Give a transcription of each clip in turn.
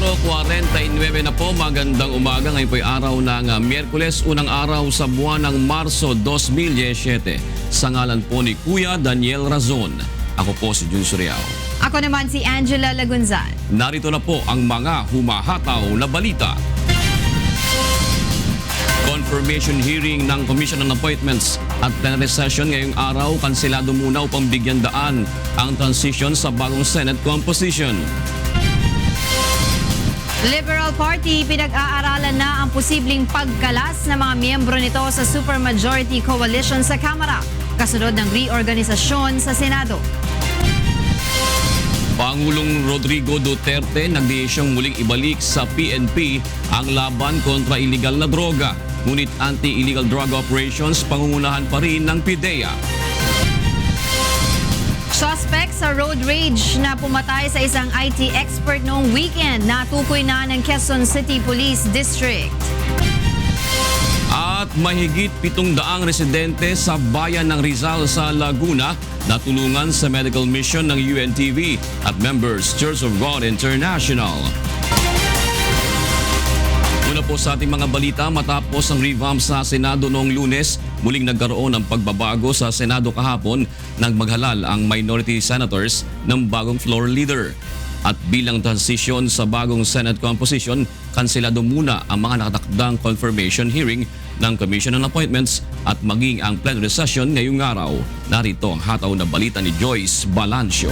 4:49 na po, magandang umaga. Ngayon po ay araw ng Miyerkules, unang araw sa buwan ng Marso 2017. Sa ngalan po ni Kuya Daniel Razon. Ako po si Jun Suriao. Ako naman si Angela Lagunzan. Narito na po ang mga humahataw na balita. Confirmation hearing ng Commission on Appointments at plenary session ngayong araw, kanselado muna upang bigyan daan ang transition sa bagong Senate composition. Liberal Party, pinag-aaralan na ang posibleng pagkalas ng mga miyembro nito sa supermajority coalition sa Kamara, kasunod ng reorganisasyon sa Senado. Pangulong Rodrigo Duterte nagdesisyong muling ibalik sa PNP ang laban kontra illegal na droga. Ngunit anti-illegal drug operations pangungunahan pa rin ng PIDEA. Suspect sa road rage na pumatay sa isang IT expert noong weekend, natukoy na ng Quezon City Police District. At mahigit 700 residente sa bayan ng Rizal sa Laguna natulungan sa medical mission ng UNTV at members Church of God International. Una po sa ating mga balita, matapos ang revamp sa Senado noong Lunes, muling nagkaroon ng pagbabago sa Senado kahapon nang maghalal ang minority senators ng bagong floor leader. At bilang transition sa bagong Senate composition, kanselado muna ang mga nakatakdang confirmation hearing ng Commission on Appointments at maging ang plenary session ngayong araw. Narito ang hataw na balita ni Joyce Balancio.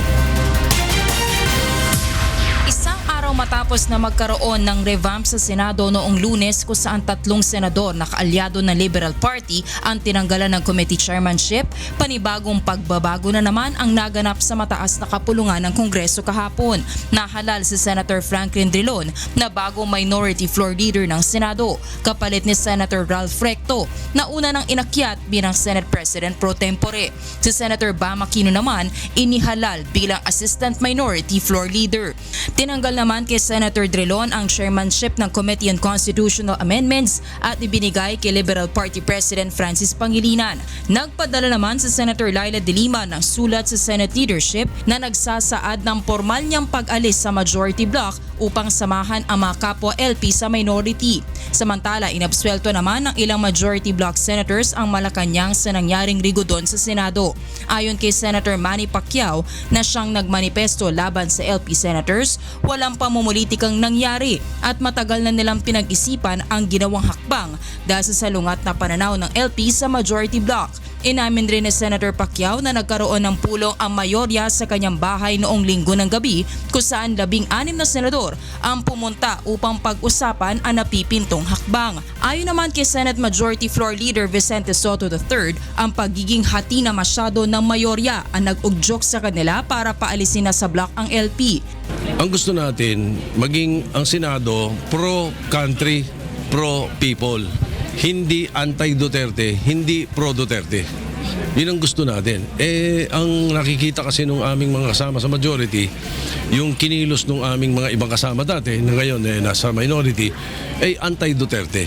Matapos na magkaroon ng revamp sa Senado noong Lunes kung saan 3 senador na kaalyado ng Liberal Party ang tinanggalan ng committee chairmanship, panibagong pagbabago na naman ang naganap sa mataas na kapulungan ng Kongreso kahapon. Nahalal si Senator Franklin Drilon na bagong minority floor leader ng Senado, kapalit ni Senator Ralph Recto na una nang inakyat bilang Senate President pro tempore. Si Senator Bam Aquino naman inihalal bilang assistant minority floor leader. Tinanggal naman kay Senator Drilon ang chairmanship ng Committee on Constitutional Amendments at ibinigay kay Liberal Party President Francis Pangilinan. Nagpadala naman si Senator Laila De Lima ng sulat sa Senate leadership na nagsasaad ng formal niyang pag-alis sa majority bloc upang samahan ang mga kapwa LP sa minority. Samantala, inabsuelto naman ng ilang majority bloc senators ang Malacanang sa nangyaring rigodon sa Senado. Ayon kay Senator Manny Pacquiao na siyang nagmanifesto laban sa LP senators, walang pamumulitikang nangyari at matagal na nilang pinag-isipan ang ginawang hakbang dahil sa salungat na pananaw ng LP sa majority bloc. Inamin rin ni Senator Pacquiao na nagkaroon ng pulong ang mayorya sa kanyang bahay noong Linggo ng gabi kung saan 16 na senador ang pumunta upang pag-usapan ang napipintong hakbang. Ayon naman kay Senate Majority Floor Leader Vicente Soto III, ang pagiging hati na masyado ng mayorya ang nag-ugyok sa kanila para paalisin na sa block ang LP. Ang gusto natin, maging ang Senado pro-country, pro-people. Hindi anti-Duterte, hindi pro-Duterte. Yun ang gusto natin. Ang nakikita kasi nung aming mga kasama sa majority, yung kinilos nung aming mga ibang kasama dati, na ngayon nasa minority, ay anti-Duterte.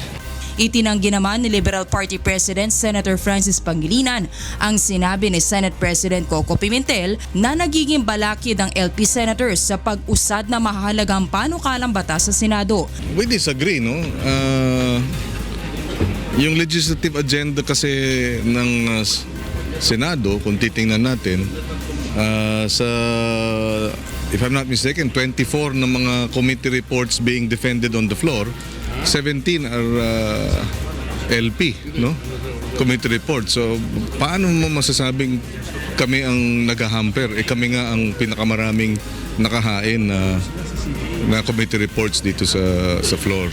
Itinanggi naman ni Liberal Party President Senator Francis Pangilinan ang sinabi ni Senate President Coco Pimentel na nagiging balakid ang LP senators sa pag-usad na mahalagang panukalang batas sa Senado. We disagree, no? Yung legislative agenda kasi ng Senado, kung titingnan natin, sa, if I'm not mistaken, 24 na mga committee reports being defended on the floor, 17 are LP, no? Committee reports. So, paano mo masasabing kami ang nag-hamper? Kami nga ang pinakamaraming nakahain na committee reports dito sa floor.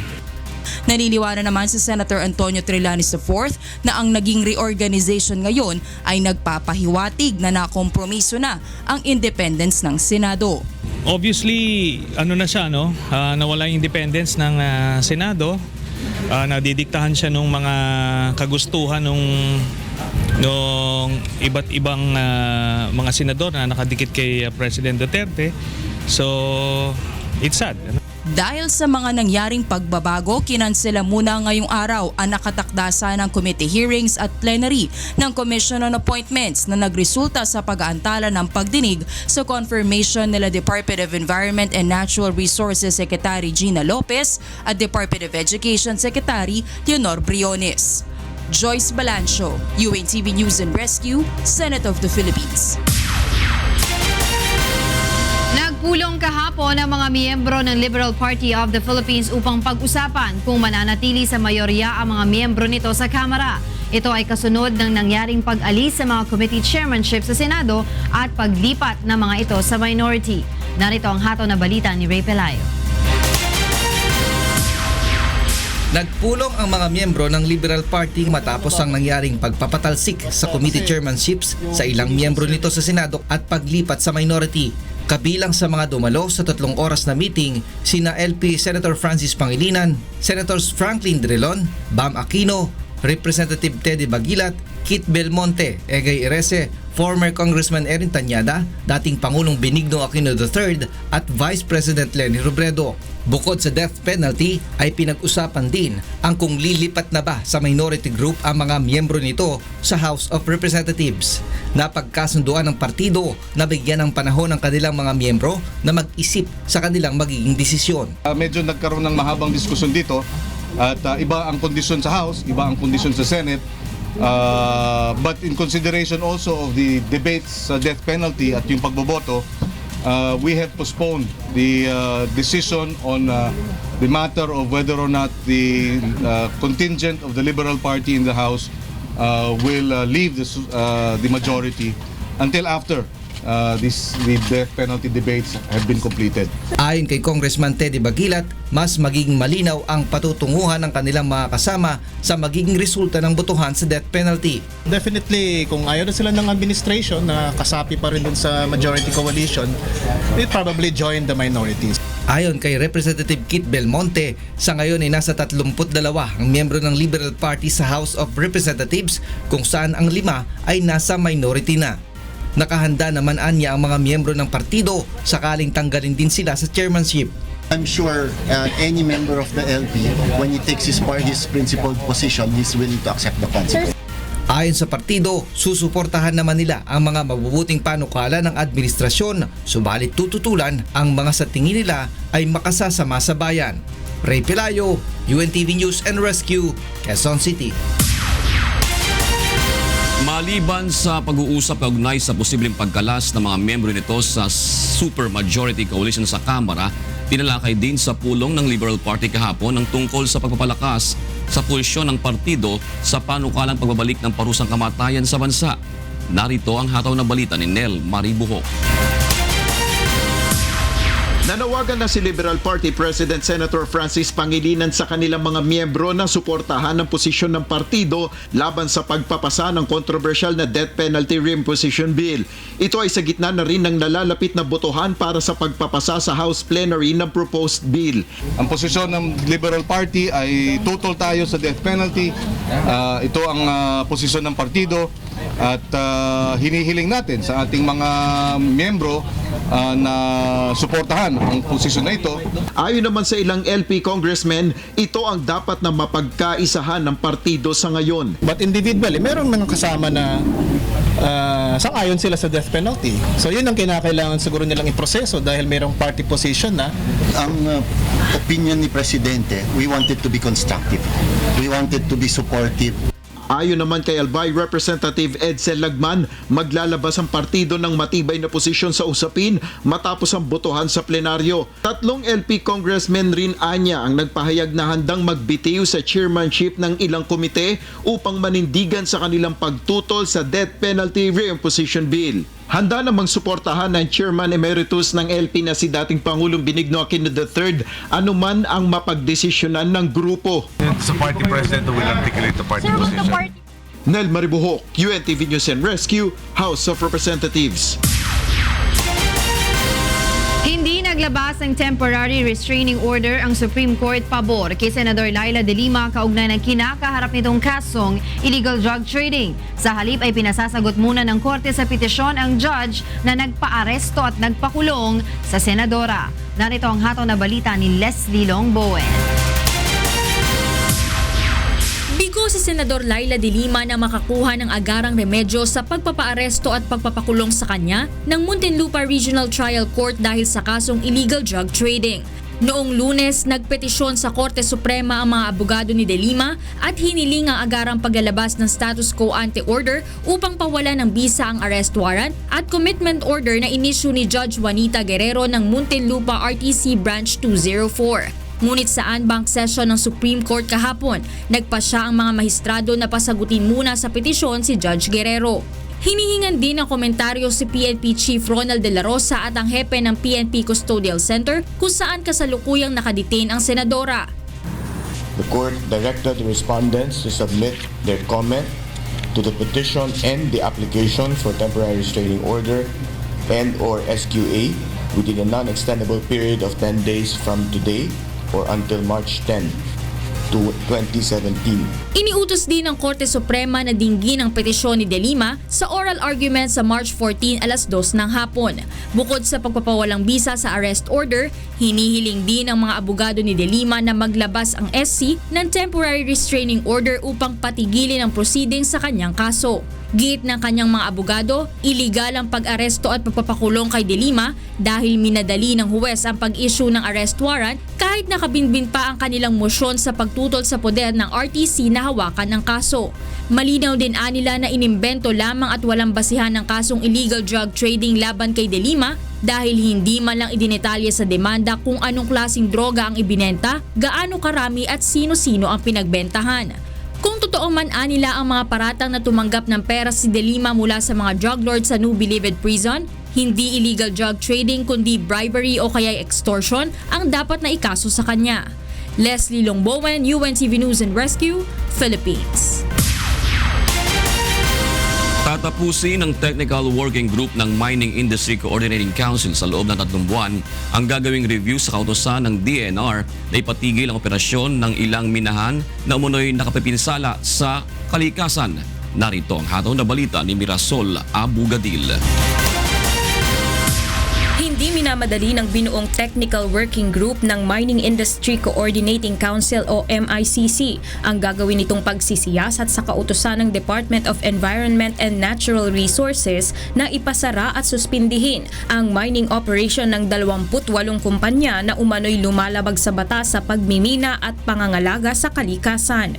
Naniniwala naman si Senator Antonio Trillanes IV na ang naging reorganization ngayon ay nagpapahiwatig na nakompromiso na ang independence ng Senado. Obviously, na siya, no? Nawala yung independence ng Senado. Nadidiktahan siya ng mga kagustuhan ng iba't ibang mga senador na nakadikit kay President Duterte. So, it's sad. Dahil sa mga nangyaring pagbabago, kinansela muna ngayong araw ang nakatakdasa ng committee hearings at plenary ng Commission on Appointments na nagresulta sa pag-aantala ng pagdinig sa confirmation nila Department of Environment and Natural Resources Secretary Gina Lopez at Department of Education Secretary Leonor Briones. Joyce Balancio, UNTV News and Rescue, Senate of the Philippines. Nagpulong kahapon ang mga miyembro ng Liberal Party of the Philippines upang pag-usapan kung mananatili sa mayorya ang mga miyembro nito sa Kamara. Ito ay kasunod ng nangyaring pag-alis sa mga committee chairmanship sa Senado at paglipat ng mga ito sa minority. Narito ang hataw na balita ni Ray Pelayo. Nagpulong ang mga miyembro ng Liberal Party matapos ang nangyaring pagpapatalsik sa committee chairmanships sa ilang miyembro nito sa Senado at paglipat sa minority. Kabilang sa mga dumalo sa 3 oras na meeting, sina LP Senator Francis Pangilinan, Senators Franklin Drilon, Bam Aquino, Representative Teddy Bagilat, Kit Belmonte, Egay Irese, former Congressman Erin Tanyada, dating Pangulong Benigno Aquino III at Vice President Leni Robredo. Bukod sa death penalty ay pinag-usapan din ang kung lilipat na ba sa minority group ang mga miyembro nito sa House of Representatives. Napagkasunduan ng partido na bigyan ng panahon ang kanilang mga miyembro na mag-isip sa kanilang magiging desisyon. Medyo nagkaroon ng mahabang diskusyon dito at iba ang kondisyon sa House, iba ang kondisyon sa Senate. But in consideration also of the debates sa death penalty at yung pagboboto, we have postponed the decision on the matter of whether or not the contingent of the Liberal Party in the House will leave the majority until after the death penalty debates have been completed. Ayon kay Congressman Teddy Bagilat, mas magiging malinaw ang patutunguhan ng kanilang mga kasama sa magiging resulta ng botohan sa death penalty. Definitely, kung ayaw na sila ng administration na kasapi pa rin dun sa majority coalition, they probably join the minorities. Ayon kay Representative Kit Belmonte, sa ngayon ay nasa 32 ang miyembro ng Liberal Party sa House of Representatives kung saan ang 5 ay nasa minority na. Nakahanda naman anya ang mga miyembro ng partido sakaling tanggalin din sila sa chairmanship. I'm sure any member of the LP, when he takes his principal position, he's willing to accept the consequence. Ayon sa partido, susuportahan naman nila ang mga mabubuting panukala ng administrasyon, subalit tututulan ang mga sa tingin nila ay makasasama sa bayan. Ray Pelayo, UNTV News and Rescue, Quezon City. Maliban sa pag-uusap kaugnay sa posibleng pagkalas ng mga miyembro nito sa supermajority coalition sa Kamara, tinalakay din sa pulong ng Liberal Party kahapon ang tungkol sa pagpapalakas sa pulsyon ng partido sa panukalang pagbabalik ng parusang kamatayan sa bansa. Narito ang hataw na balita ni Nel Maribuhok. Nanawagan na si Liberal Party President Senator Francis Pangilinan sa kanilang mga miyembro na suportahan ang posisyon ng partido laban sa pagpapasa ng controversial na death penalty reimposition bill. Ito ay sa gitna na rin ng nalalapit na botohan para sa pagpapasa sa House plenary ng proposed bill. Ang posisyon ng Liberal Party ay tutol tayo sa death penalty. Ito ang posisyon ng partido at hinihiling natin sa ating mga miyembro na suportahan ang posisyon na ito. Ayon naman sa ilang LP congressmen, ito ang dapat na mapagkaisahan ng partido sa ngayon. But individually, meron man kasama na sang-ayon sila sa death penalty. So yun ang kinakailangan siguro nilang iproseso dahil mayroong party position na. Ang opinion ni Presidente, we wanted to be constructive. We wanted to be supportive. Ayon naman kay Albay Representative Edsel Lagman, maglalabas ang partido ng matibay na posisyon sa usapin matapos ang botohan sa plenaryo. 3 LP congressmen rin anya ang nagpahayag na handang magbitiw sa chairmanship ng ilang komite upang manindigan sa kanilang pagtutol sa death penalty reimposition bill. Handa namang suportahan ng Chairman Emeritus ng LP na si dating Pangulong Benigno Aquino III anuman ang mapagdesisyonan ng grupo. It's the party president who will articulate the party position. Nel Maribuhok, UNTV News and Rescue, House of Representatives. Hindi Naglabas ng temporary restraining order ang Supreme Court pabor kay Senador Laila De Lima kaugnay ng kinakaharap nitong kasong illegal drug trading. Sa halip ay pinasasagot muna ng korte sa petisyon ang judge na nagpaaresto at nagpakulong sa senadora. Narito ang hataw na balita ni Leslie Longbowen. Bigo si Senador Laila De Lima na makakuha ng agarang remedyo sa pagpapaaresto at pagpapakulong sa kanya ng Muntinlupa Regional Trial Court dahil sa kasong illegal drug trading. Noong Lunes, nagpetisyon sa Korte Suprema ang mga abogado ni De Lima at hiniling ang agarang paglalabas ng status quo ante order upang pawalan ng bisa ang arrest warrant at commitment order na inisyu ni Judge Juanita Guerrero ng Muntinlupa RTC Branch 204. Ngunit sa en banc session ng Supreme Court kahapon, nagpasya ang mga mahistrado na pasagutin muna sa petisyon si Judge Guerrero. Hinihingan din ng komentaryo si PNP Chief Ronald De La Rosa at ang hepe ng PNP Custodial Center kung saan kasalukuyang nakadetain ang senadora. The court directed the respondents to submit their comment to the petition and the application for temporary restraining order and or SQA within a non-extendable period of 10 days from today or until March 10, 2017. Iniutos din ng Korte Suprema na dinggin ang petisyon ni De Lima sa oral argument sa March 14 alas 2 ng hapon. Bukod sa pagpapawalang bisa sa arrest order, hinihiling din ng mga abogado ni De Lima na maglabas ang SC ng temporary restraining order upang patigilin ang proceedings sa kanyang kaso. Giit ng kanyang mga abogado, iligal ang pag-aresto at pagpapakulong kay De Lima dahil minadali ng huwes ang pag-issue ng arrest warrant kahit nakabinbin pa ang kanilang mosyon sa pagtutol sa poder ng RTC na hawakan ng kaso. Malinaw din anila na inimbento lamang at walang basihan ng kasong illegal drug trading laban kay De Lima dahil hindi man lang idinetalye sa demanda kung anong klaseng droga ang ibinenta, gaano karami at sino-sino ang pinagbentahan. Kung totoo man anila ang mga paratang na tumanggap ng pera si De Lima mula sa mga drug lords sa New Bilibid Prison, hindi illegal drug trading kundi bribery o kaya extortion ang dapat na ikaso sa kanya. Leslie Longbowen, UNTV News and Rescue, Philippines. Tatapusin ng Technical Working Group ng Mining Industry Coordinating Council sa loob ng 3 buwan ang gagawing review sa kautusan ng DENR na ipatigil ang operasyon ng ilang minahan na umunoy nakapipinsala sa kalikasan. Narito ang hataw na balita ni Mirasol Abugadil. Hindi minamadali ng binuong Technical Working Group ng Mining Industry Coordinating Council o MICC ang gagawin nitong pagsisiyasat sa kautusan ng Department of Environment and Natural Resources na ipasara at suspindihin ang mining operation ng 28 kumpanya na umano'y lumalabag sa batas sa pagmimina at pangangalaga sa kalikasan.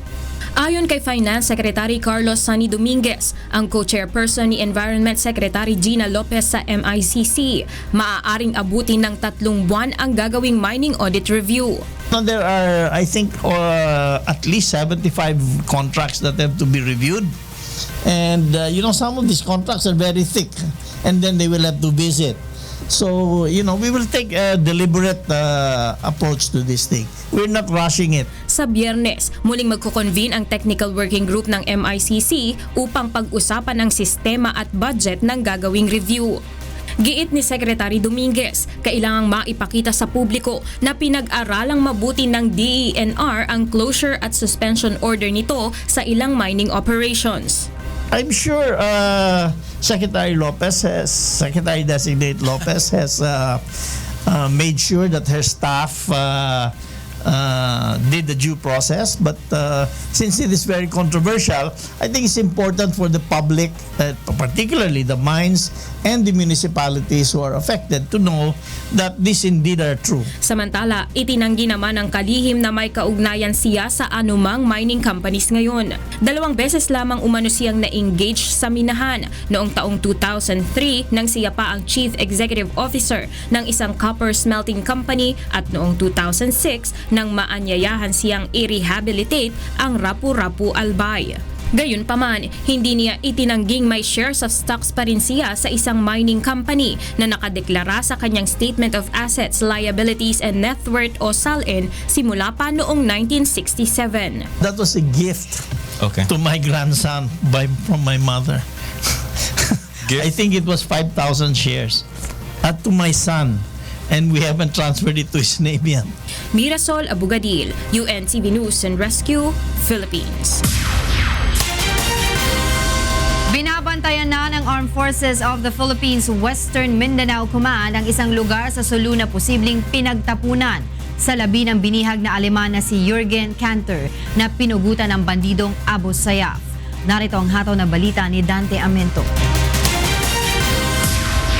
Ayon kay Finance Secretary Carlos Sunny Dominguez, ang co-chairperson ni Environment Secretary Gina Lopez sa MICC, maaaring abutin ng 3 buwan ang gagawing mining audit review. There are, I think, at least 75 contracts that have to be reviewed. And, some of these contracts are very thick. And then they will have to visit. So, we will take a deliberate approach to this thing. We're not rushing it. Sa Biyernes, muling magko-convene ang Technical Working Group ng MICC upang pag-usapan ang sistema at budget ng gagawing review. Giit ni Secretary Dominguez, kailangang maipakita sa publiko na pinag-aralang mabuti ng DENR ang closure at suspension order nito sa ilang mining operations. I'm sure Secretary Designate Lopez has made sure that her staff did the due process, but since it is very controversial, I think it's important for the public, particularly the mines and the municipalities who are affected, to know that this indeed are true. Samantala, itinanggi naman ng kalihim na may kaugnayan siya sa anumang mining companies ngayon. 2 beses lamang umano siyang na-engage sa minahan noong taong 2003 nang siya pa ang Chief Executive Officer ng isang copper smelting company at noong 2006 nang maanyayahan siyang i-rehabilitate ang Rapu-Rapu Albay. Gayunpaman, hindi niya itinangging may shares of stocks pa rin siya sa isang mining company na nakadeklara sa kanyang Statement of Assets, Liabilities and Net Worth o SALN simula pa noong 1967. That was a gift to my grandson from my mother. I think it was 5,000 shares. At to my son. and we haven't transferred it to his name yet. Mirasol Abugadil, UNTV News and Rescue, Philippines. Binabantayan na ng Armed Forces of the Philippines Western Mindanao Command ang isang lugar sa Sulu na posibleng pinagtapunan sa labi ng binihag na Aleman na si Jürgen Cantor na pinugutan ng bandidong Abu Sayyaf. Narito ang hataw na balita ni Dante Amento.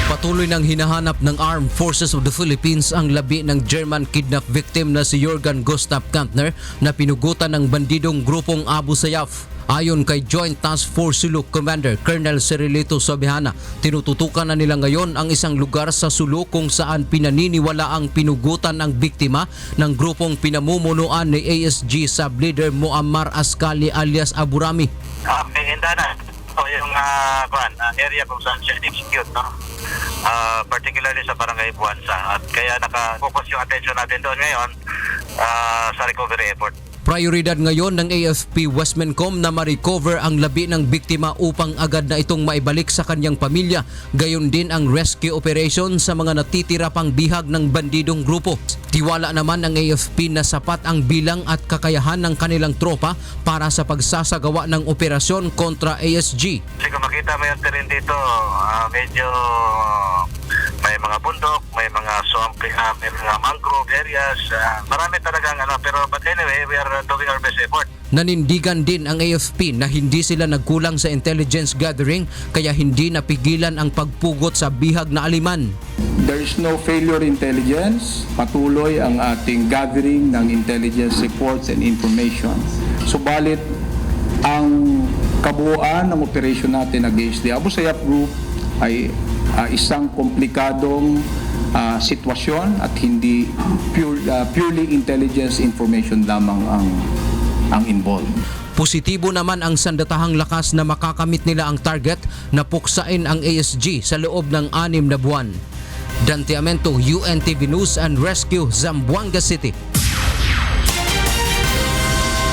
Patuloy nang hinahanap ng Armed Forces of the Philippines ang labi ng German kidnap victim na si Jürgen Gustav Kantner na pinugutan ng bandidong grupong Abu Sayyaf. Ayon kay Joint Task Force Sulu Commander Colonel Cirilito Sobihana, tinututukan na nila ngayon ang isang lugar sa Sulu kung saan pinaniniwala ang pinugutan ng biktima ng grupong pinamumunuan ni ASG Sub-Leader Muammar Askali alias Abu Rami. May hindanan ito yung area kung saan siya execute, no? Particularly sa Barangay Buwansa, at kaya naka-focus yung attention natin doon ngayon sa recovery effort. Prioridad ngayon ng AFP Westmencom na ma-recover ang labi ng biktima upang agad na itong maibalik sa kanyang pamilya. Gayon din ang rescue operation sa mga natitira pang bihag ng bandidong grupo. Tiwala naman ng AFP na sapat ang bilang at kakayahan ng kanilang tropa para sa pagsasagawa ng operasyon kontra ASG. Kasi kung makita mo yung terrain dito, medyo may mga bundok, may mga swamp, may mga mangrove areas, marami talagang pero but anyway, we are doing our best effort. Nanindigan din ang AFP na hindi sila nagkulang sa intelligence gathering kaya hindi napigilan ang pagpugot sa bihag na Aliman. There is no failure intelligence. Patuloy ang ating gathering ng intelligence reports and information. Subalit, ang kabuuan ng operation natin against the Abu Sayyaf group ay isang komplikadong sitwasyon at hindi purely intelligence information lamang ang involved. Positibo naman ang sandatahang lakas na makakamit nila ang target na puksain ang ASG sa loob ng 6 na buwan. Dante Amento, UNTV News and Rescue, Zamboanga City.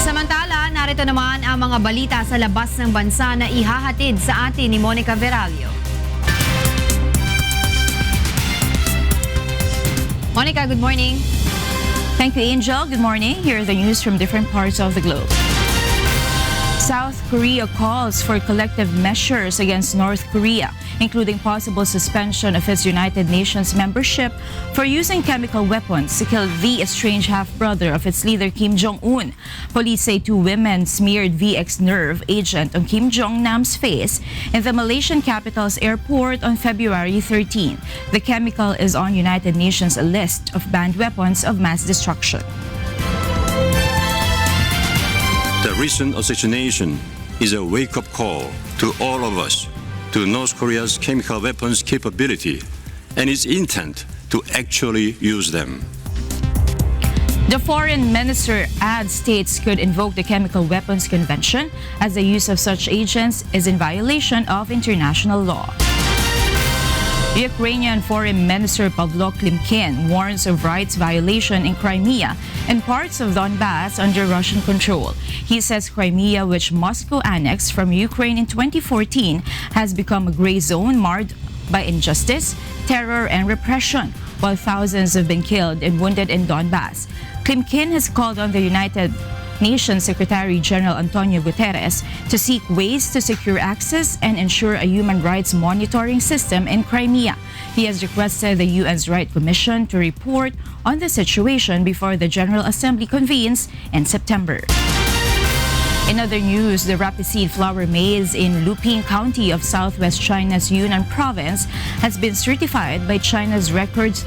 Samantala, narito naman ang mga balita sa labas ng bansa na ihahatid sa atin ni Monica Veralio. Monica, good morning. Thank you, Angel. Good morning. Here are the news from different parts of the globe. South Korea calls for collective measures against North Korea, including possible suspension of its United Nations membership for using chemical weapons to kill the estranged half-brother of its leader Kim Jong-un. Police say 2 women smeared VX Nerve agent on Kim Jong-nam's face in the Malaysian capital's airport on February 13. The chemical is on United Nations list of banned weapons of mass destruction. The recent assassination is a wake-up call to all of us to North Korea's chemical weapons capability and its intent to actually use them. The foreign minister adds states could invoke the Chemical Weapons Convention as the use of such agents is in violation of international law. Ukrainian Foreign Minister Pavlo Klimkin warns of rights violation in Crimea and parts of Donbass under Russian control. He says Crimea, which Moscow annexed from Ukraine in 2014, has become a gray zone marred by injustice, terror, and repression, while thousands have been killed and wounded in Donbass. Klimkin has called on the United Nations Secretary General Antonio Guterres to seek ways to secure access and ensure a human rights monitoring system in Crimea. He has requested the UN's Right Commission to report on the situation before the General Assembly convenes in September. In other news, the rapeseed flour maize in Luping County of southwest China's Yunnan province has been certified by China's records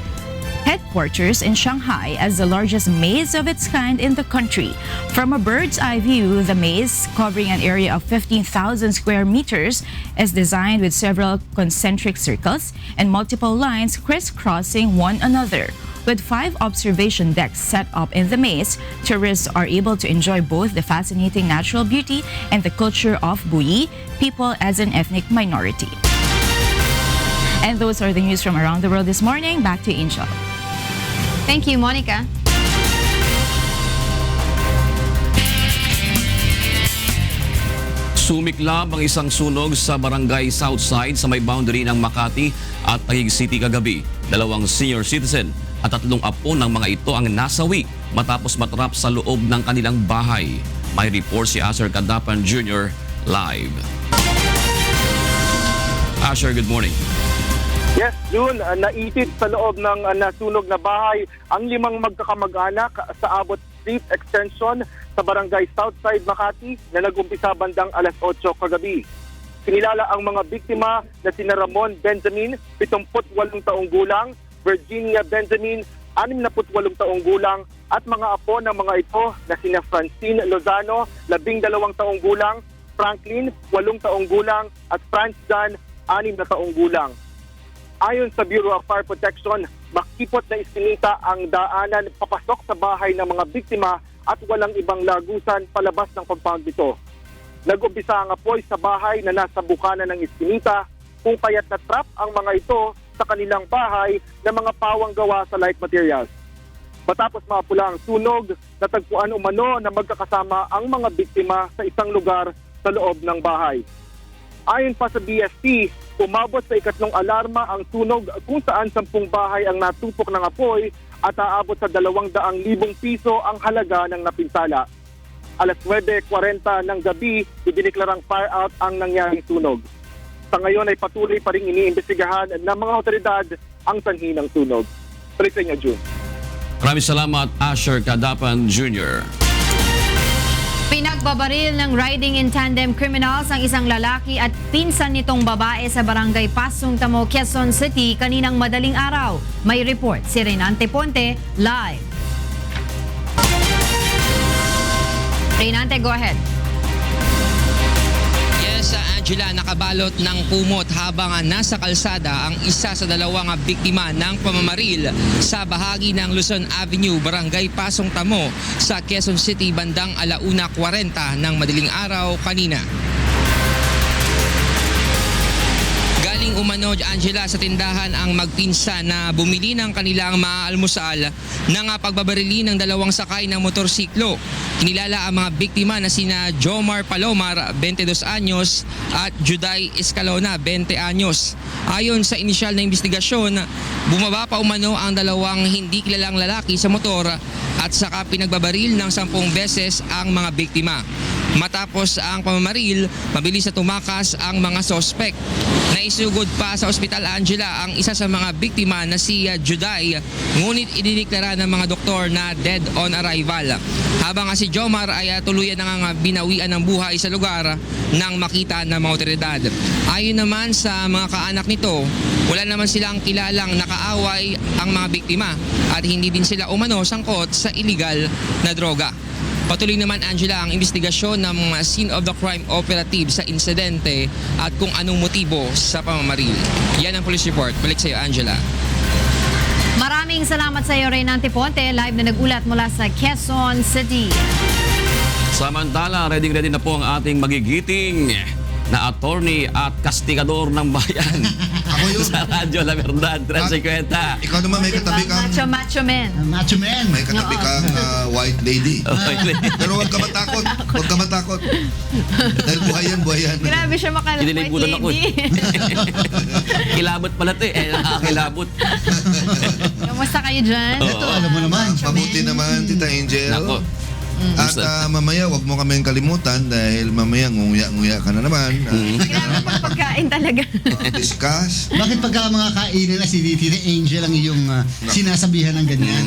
headquarters in Shanghai as the largest maize of its kind in the country. From a bird's eye view, the maize, covering an area of 15,000 square meters, is designed with several concentric circles and multiple lines crisscrossing one another. With 5 observation decks set up in the maze, tourists are able to enjoy both the fascinating natural beauty and the culture of Buyi, people as an ethnic minority. And those are the news from around the world this morning. Back to Angel. Thank you, Monica. Sumiklab ang isang sunog sa barangay Southside sa may boundary ng Makati at Taguig City kagabi. 2 senior citizen at 3 apo ng mga ito ang nasawi matapos matrap sa loob ng kanilang bahay. May report si Asher Cadapan Jr. live. Asher, good morning. Yes, June, naitid sa loob ng nasunog na bahay ang 5 magkakamag-anak sa Abot Street Extension sa Barangay Southside, Makati na nag-umpisa bandang alas 8 kagabi. Kinilala ang mga biktima na sina Ramon Benjamin, 78 taong gulang, Virginia Benjamin, 68 taong gulang, at mga apo ng mga ito na sina Francine Lozano, 12 taong gulang, Franklin, 8 taong gulang, at Franz Jan, 6 na taong gulang. Ayon sa Bureau of Fire Protection, makipot na iskinita ang daanan papasok sa bahay ng mga biktima at walang ibang lagusan palabas ng compound nito. Nag-umpisa ang apoy sa bahay na nasa bukana ng iskinita kung kaya't na-trap ang mga ito sa kanilang bahay na mga pawang gawa sa light materials. Matapos mapula ang sunog, natagpuan umano na magkakasama ang mga biktima sa isang lugar sa loob ng bahay. Ayon pa sa BFP, umabot sa ikatlong alarma ang sunog kung saan 10 bahay ang natupok ng apoy at aabot sa 200,000 piso ang halaga ng napinsala. Alas 9:40 ng gabi, idineklarang fire out ang nangyaring sunog. Sa ngayon ay patuloy pa rin iniimbestigahan ng mga otoridad ang sanhi ng sunog. Tuloy sa inyo, June. Maraming salamat, Asher Cadapan Jr. Pinagbabaril ng riding in tandem criminals ang isang lalaki at pinsan nitong babae sa barangay Pasong Tamo, Quezon City kaninang madaling araw. May report si Renante Ponte live. Renante, go ahead. Yes, Angela, nakabalot ng kumot habang nasa kalsada ang isa sa 2 biktima ng pamamaril sa bahagi ng Luzon Avenue, Barangay Pasong Tamo sa Quezon City bandang 1:40 ng madaling araw kanina. Galing umano, Angela, sa tindahan ang magpinsan na bumili ng kanilang maalmusal ng pagbabarili ng 2 sakay ng motorsiklo. Kinilala ang mga biktima na sina Jomar Palomar, 22 anyos, at Juday Escalona, 20 anyos. Ayon sa inisyal na investigasyon, bumaba pa umano ang 2 hindi kilalang lalaki sa motor at saka pinagbabaril ng 10 beses ang mga biktima. Matapos ang pamamaril, mabilis na tumakas ang mga sospek. Naisugod pa sa ospital, Angela, ang isa sa mga biktima na si Juday, ngunit idineklara ng mga doktor na dead on arrival. Habang si Jomar ay tuluyan na binawian ng buhay sa lugar nang makita ng mga otoridad. Ayon naman sa mga kaanak nito, wala naman silang kilalang nakaaway ang mga biktima at hindi din sila umano sangkot sa illegal na droga. Patuloy naman, Angela, ang investigasyon ng scene of the crime operative sa insidente at kung anong motibo sa pamamaril. Yan ang police report. Balik sa iyo, Angela. Maraming salamat sa iyo, Renante Ponte, live na nagulat mula sa Quezon City. Samantala, ready na po ang ating magigiting na attorney at kastigador ng bayan. Ako yun. Sa Radyo La Verdad, 350. Ikaw naman may katabi kang... Macho man. Macho man. May katabi kang white lady. Pero huwag ka matakot. Huwag ka matakot. Dahil buhay yan. Grabe siya white lady. Kilabot pala ito eh. Nakakilabot. Kamusta kayo dyan? Ito, alam mo naman. Mabuti naman, Tita Angel. Nako. At mamaya, wag mo kaming kalimutan dahil mamaya nguya-nguya ka na naman. Grabe pagkain talaga. Discuss. Bakit pagka mga kainan na si Tita Angel ang iyong sinasabihan ng ganyan?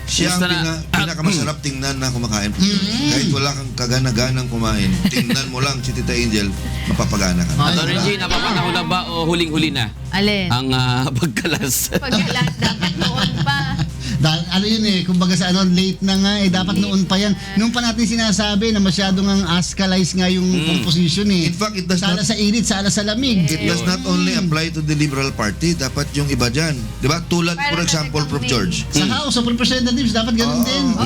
Siya ang pinakamasarap tingnan na kumakain. Kahit wala kang kagana-ganang kumain, tingnan mo lang si Tita Angel, mapapagana ka. Attorney G, napapanahon na ba o huling-huli na? Alin? Ang pagkalas. Pagkalas, dapat noon pa. Ano yun eh, kumbaga sa late na nga eh, dapat noon pa yan. Noon pa natin sinasabi na masyadong ang ascalize nga yung composition eh. In fact, it does sala sa init, sala sa lamig. It does not only apply to the Liberal Party, dapat yung iba dyan. Diba? Tulad, for example, Prof. George. Sa House of Representatives, dapat ganun din.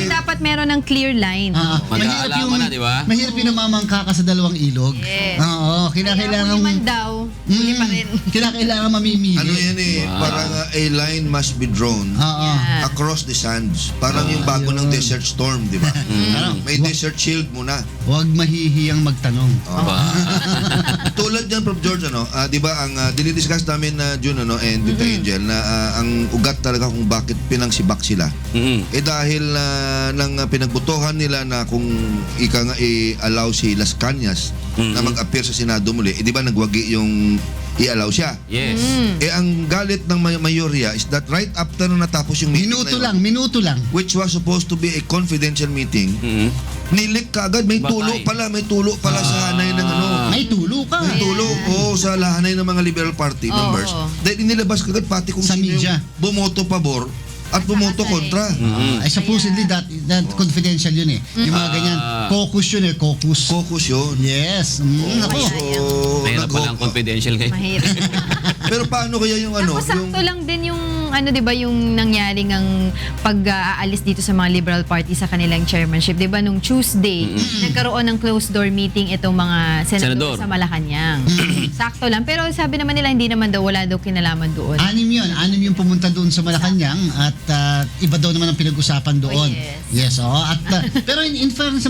Dapat meron ng clear line. Mag-aalaman na, di ba? Mahirap yung namamangka ka sa 2 ilog. Yes. Oo, kinakailangan... Kaya man daw, huli pa rin. Kinakailangan mamimili. Ano yan eh, parang a line must be drawn across the sands. Parang yung bago ng Desert Storm, di ba? May desert shield muna. Huwag mahihiyang magtanong. Tulad yan, Prof. George, di ba, ang dinidiscuss namin na June and Tita Angel, na ang ugat talaga kung bakit pinangsibak sila. Dahil ng pinagbutuhan nila na kung ika nga i-allow si Las Cañas na mag-appear sa Senado muli, di ba nagwagi yung i-allow siya? Yes. Ang galit ng mayorya is that right after na natapos yung meeting Minuto lang. which was supposed to be a confidential meeting, nilik ka agad. May tulo pala sa hanay ng May tulo ka. May tulo. Sa hanay ng mga Liberal Party members. Dahil inilabas ka agad pati kung sino yung bumoto pabor at bumoto kontra. Supposedly that confidential yun eh. Yung mga ganyan. Caucus yun eh. Caucus yun. Yes. Mahirap pala ang confidential ngayon. Mahirap. Pero paano kaya yung Sakto lang din yung di ba yung nangyaring ang pag-aalis dito sa mga Liberal Party sa kanilang chairmanship. Di ba nung Tuesday, nagkaroon ng closed door meeting itong mga senador sa Malacanang. Sakto lang. Pero sabi naman nila hindi naman daw, wala daw kinalaman doon. Anim yung pumunta doon sa Malacanang at iba daw naman ang pinag-usapan doon. Yes. At pero in fairness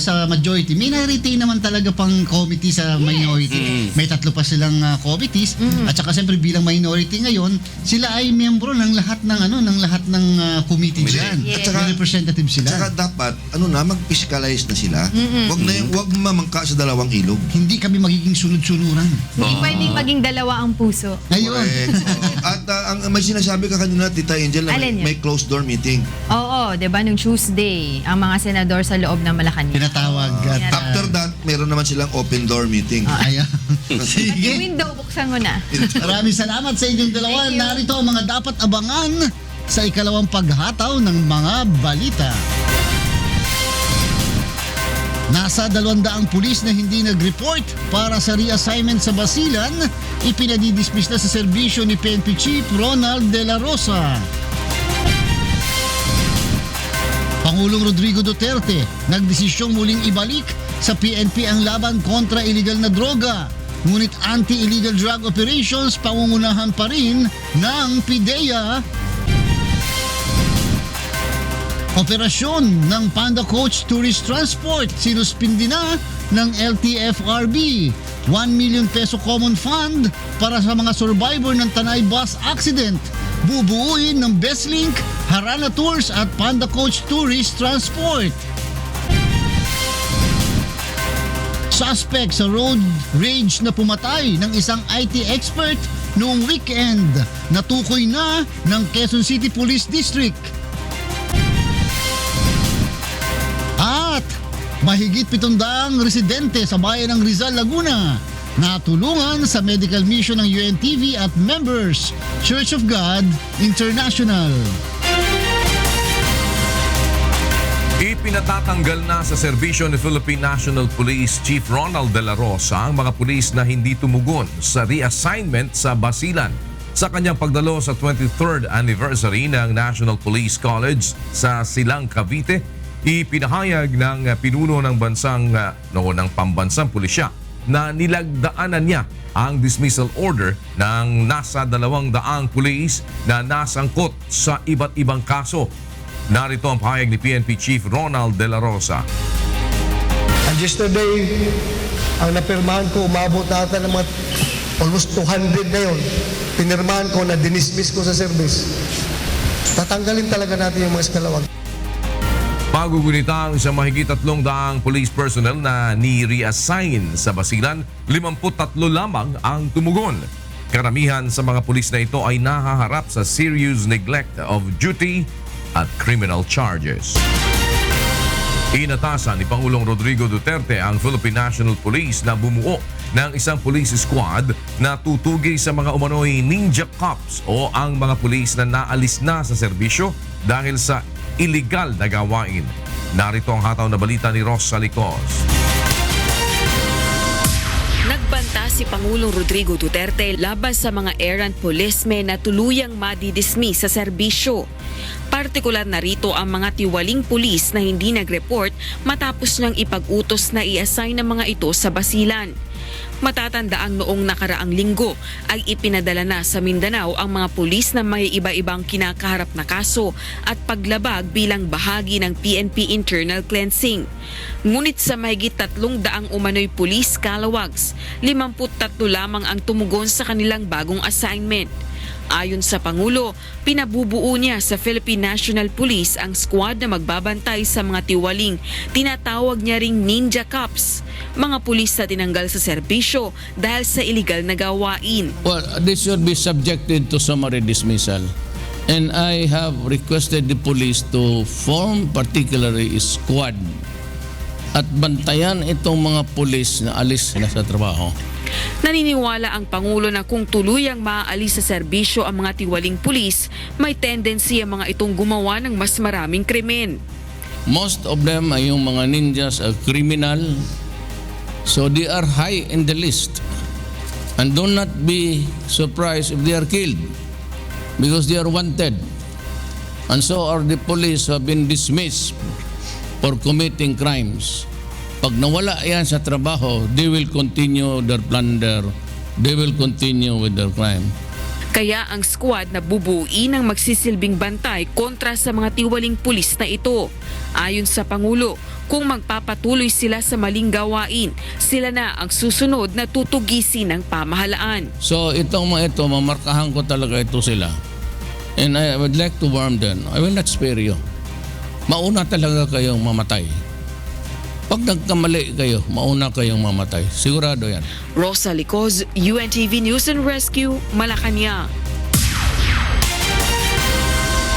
sa majority, may na-retain naman talaga pang committee sa minority. May 3 pa silang committees at saka siyempre bilang minority ngayon, sila ay miyembro ng lahat ng committee diyan. At saka representative sila. Saka dapat mag-fiscalize na sila. Wag mamangka sa dalawang ilog. Hindi kami magiging sunod-sunuran. Hindi pwedeng maging dalawa ang puso. Ayun. At ang may sinasabi ka kanina, Tita Angel, na may closed door meeting. Oo, 'di ba nung Tuesday, ang mga senador sa loob ng Malacanang. Pinatawag. After that, meron naman silang open door meeting. Ayan. Yung window, buksan mo na. Maraming salamat sa inyong dalawa. Narito ang mga dapat abangan sa ikalawang paghataw ng mga balita. Nasa 200 pulis na hindi nag-report para sa reassignment sa Basilan, ipinadidismiss na sa serbisyo ni PNP Chief Ronald De La Rosa. Pangulong Rodrigo Duterte nagdesisyong muling ibalik sa PNP ang laban kontra illegal na droga. Ngunit anti-illegal drug operations pangungunahan pa rin ng PIDEA. Operasyon ng Panda Coach Tourist Transport sinuspindi na ng LTFRB. 1 million peso common fund para sa mga survivor ng Tanay bus accident. Bubuuin ng BestLink, Harana Tours at Panda Coach Tourist Transport. Suspect sa road rage na pumatay ng isang IT expert noong weekend. Natukoy na ng Quezon City Police District. At mahigit 700 residente sa bayan ng Rizal, Laguna natulungan sa medical mission ng UNTV at members Church of God International. Ipinatatanggal na sa serbisyo ni Philippine National Police Chief Ronald De La Rosa ang mga pulis na hindi tumugon sa reassignment sa Basilan. Sa kanyang pagdalo sa 23rd anniversary ng National Police College sa Silang, Cavite, ipinahayag ng pinuno ng bansang noon ng pambansang pulisya na nilagdaanan niya ang dismissal order ng nasa 200 pulis na nasangkot sa iba't ibang kaso. Narito ang pahayag ni PNP Chief Ronald De La Rosa. And yesterday, ang napirmahan ko, umabot na ata ng mga almost 200 na yun. Pinirmahan ko na dinismiss ko sa service. Tatanggalin talaga natin yung mga eskalawag. Pagugunita sa mahigit 300 police personnel na ni-reassign sa Basilan, 53 lamang ang tumugon. Karamihan sa mga pulis na ito ay nahaharap sa serious neglect of duty at criminal charges. Inatasan ni Pangulong Rodrigo Duterte ang Philippine National Police na bumuo ng isang police squad na tutugi sa mga umano'y ninja cops o ang mga pulis na naalis na sa serbisyo dahil sa illegal na gawain. Narito ang hataw na balita ni Ross Salicos. Nagbanta si Pangulong Rodrigo Duterte laban sa mga errant policemen na tuluyang madidismiss sa serbisyo. Partikular na rito ang mga tiwaling pulis na hindi nag-report matapos niyang ipag-utos na i-assign ng mga ito sa Basilan. Matatandaang noong nakaraang linggo ay ipinadala na sa Mindanao ang mga pulis na may iba-ibang kinakaharap na kaso at paglabag bilang bahagi ng PNP internal cleansing. Ngunit sa mahigit 300 umano'y pulis kalawags, 53 lamang ang tumugon sa kanilang bagong assignment. Ayon sa Pangulo, pinabubuo niya sa Philippine National Police ang squad na magbabantay sa mga tiwaling. Tinatawag niya ring Ninja Cops, mga pulis na tinanggal sa serbisyo dahil sa iligal na gawain. Well, this should be subjected to summary dismissal. And I have requested the police to form particularly a squad at bantayan itong mga pulis na alis na sa trabaho. Naniniwala ang Pangulo na kung tuluyang maaalis sa serbisyo ang mga tiwaling pulis, may tendency ang mga itong gumawa ng mas maraming krimen. Most of them ay yung mga ninjas are criminal, so they are high in the list. And do not be surprised if they are killed because they are wanted. And so are the police who have been dismissed for committing crimes. Pag nawala yan sa trabaho, they will continue their plunder, they will continue with their crime. Kaya ang squad na bubuuin ang magsisilbing bantay kontra sa mga tiwaling pulis na ito. Ayon sa Pangulo, kung magpapatuloy sila sa maling gawain, sila na ang susunod na tutugisin ng pamahalaan. So itong mga ito, mamarkahan ko talaga ito sila. And I would like to warn them, I will not spare you. Mauna talaga kayong mamatay. Pag nagkamali kayo, mauna kayong mamatay. Sigurado yan. Rosa Licoz, UNTV News and Rescue, Malacanang.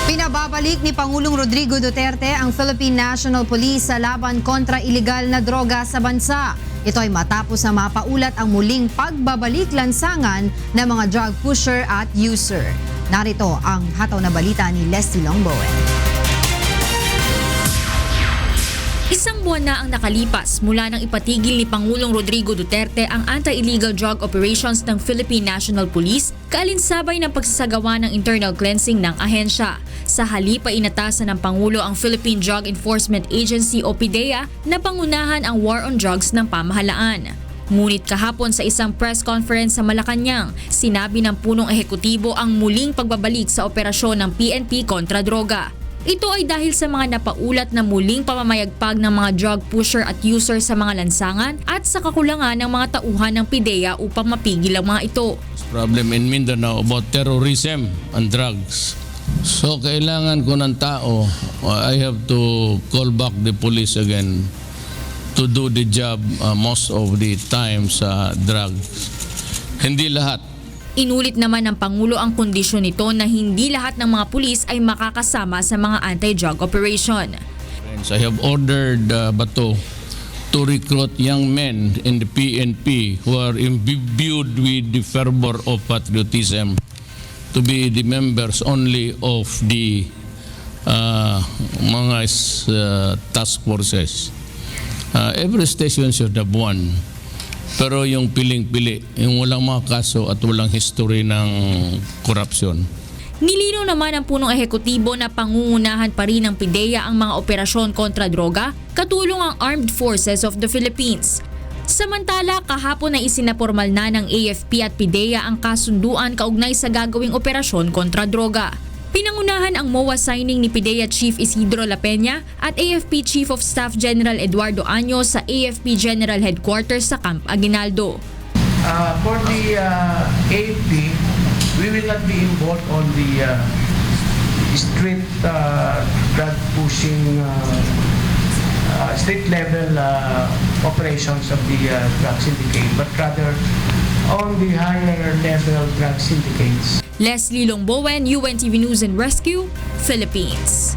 Pinababalik ni Pangulong Rodrigo Duterte ang Philippine National Police sa laban kontra iligal na droga sa bansa. Ito ay matapos na mapaulat ang muling pagbabalik lansangan ng mga drug pusher at user. Narito ang hataw na balita ni Leslie Longbowen. Isang buwan na ang nakalipas mula nang ipatigil ni Pangulong Rodrigo Duterte ang anti-illegal drug operations ng Philippine National Police, kaalinsabay ng pagsasagawa ng internal cleansing ng ahensya. Sa halip ay inatasan ng Pangulo ang Philippine Drug Enforcement Agency o PDEA na pangunahan ang war on drugs ng pamahalaan. Ngunit kahapon sa isang press conference sa Malacanang, sinabi ng punong ehekutibo ang muling pagbabalik sa operasyon ng PNP kontra droga. Ito ay dahil sa mga napaulat na muling pamamayagpag ng mga drug pusher at user sa mga lansangan at sa kakulangan ng mga tauhan ng PDEA upang mapigil ang mga ito. Problem in Mindanao about terrorism and drugs. So kailangan ko ng tao, I have to call back the police again to do the job most of the time sa drugs. Hindi lahat. Inulit naman ng Pangulo ang kondisyon nito na hindi lahat ng mga pulis ay makakasama sa mga anti-drug operation. I have ordered Bato to recruit young men in the PNP who are imbued with the fervor of patriotism to be the members only of the mga task forces. Every station should have one. Pero yung piling-pili, yung walang mga kaso at walang history ng korupsyon. Nilinaw naman ng punong ehekutibo na pangungunahan pa rin ng PDEA ang mga operasyon kontra droga, katulong ang Armed Forces of the Philippines. Samantala, kahapon na isinapormal na ng AFP at PDEA ang kasunduan kaugnay sa gagawing operasyon kontra droga. Pinangunahan ang MOA signing ni PDEA Chief Isidro La Peña at AFP Chief of Staff General Eduardo Año sa AFP General Headquarters sa Camp Aguinaldo. For the AFP, we will not be involved on the street drug pushing, street level operations of the drug syndicate, but rather on the higher level drug syndicates. Leslie Longbowen, UNTV News and Rescue, Philippines.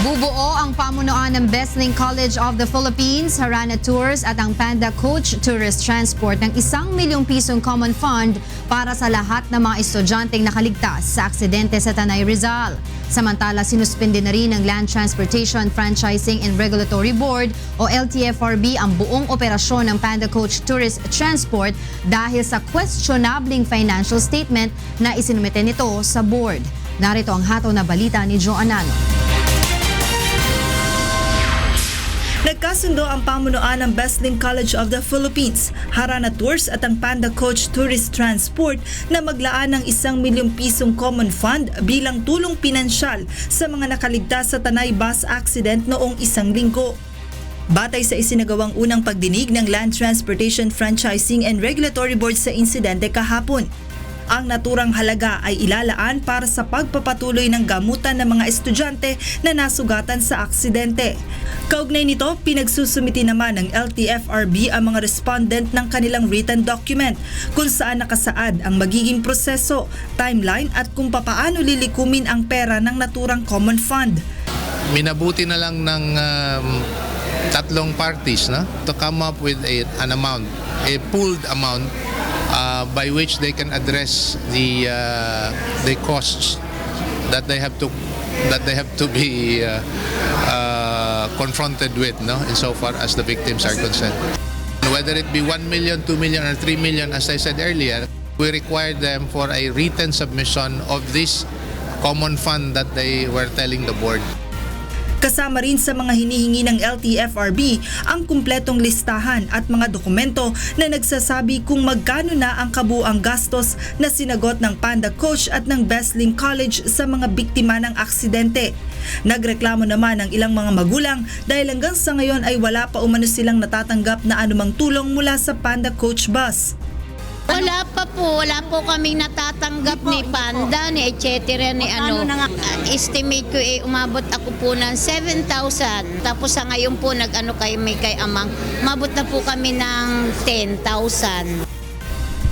Bubuo ang pamunuan ng Besling College of the Philippines, Harana Tours at ang Panda Coach Tourist Transport ng 1 milyong pisong common fund para sa lahat ng mga estudyanteng nakaligtas sa aksidente sa Tanay Rizal. Samantala, sinuspende na rin ng Land Transportation Franchising and Regulatory Board o LTFRB ang buong operasyon ng Panda Coach Tourist Transport dahil sa questionabling financial statement na isinumite nito sa board. Narito ang hataw na balita ni Joe Anano. Nagkasundo ang pamunuan ng Besling College of the Philippines, Harana Tours at ang Panda Coach Tourist Transport na maglaan ng 1 milyong pisong common fund bilang tulong pinansyal sa mga nakaligtas sa Tanay bus accident noong 1 linggo. Batay sa isinagawang unang pagdinig ng Land Transportation Franchising and Regulatory Board sa insidente kahapon, ang naturang halaga ay ilalaan para sa pagpapatuloy ng gamutan ng mga estudyante na nasugatan sa aksidente. Kaugnay nito, pinagsusumiti naman ng LTFRB ang mga respondent ng kanilang written document kung saan nakasaad ang magiging proseso, timeline at kung papaano lilikumin ang pera ng naturang common fund. Minabuti na lang ng tatlong parties to come up with an amount, a pooled amount by which they can address the costs that they have to be confronted with, insofar as the victims are concerned. Whether it be 1 million, 2 million, or 3 million, as I said earlier, we require them for a written submission of this common fund that they were telling the board. Kasama rin sa mga hinihingi ng LTFRB ang kumpletong listahan at mga dokumento na nagsasabi kung magkano na ang kabuuang gastos na sinagot ng Panda Coach at ng Besling College sa mga biktima ng aksidente. Nagreklamo naman ang ilang mga magulang dahil hanggang sa ngayon ay wala pa umano silang natatanggap na anumang tulong mula sa Panda Coach bus. Wala po kaming natatanggap ni Panda, ni etc. ni estimate ko umabot ako po ng 7,000. Tapos sa ngayon po kay Amang, umabot na po kami ng 10,000.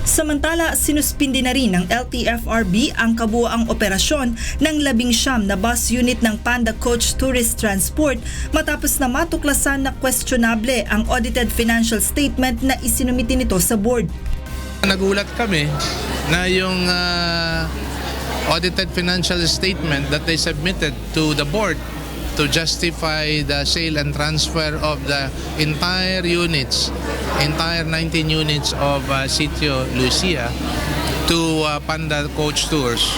Samantala, sinuspindi na rin ng LTFRB ang kabuoang operasyon ng 19 na bus unit ng Panda Coach Tourist Transport matapos na matuklasan na questionable ang audited financial statement na isinumiti nito sa board. Nagulat kami na yung audited financial statement that they submitted to the board to justify the sale and transfer of the entire 19 units of Sitio Lucia to Panda Coach Tours.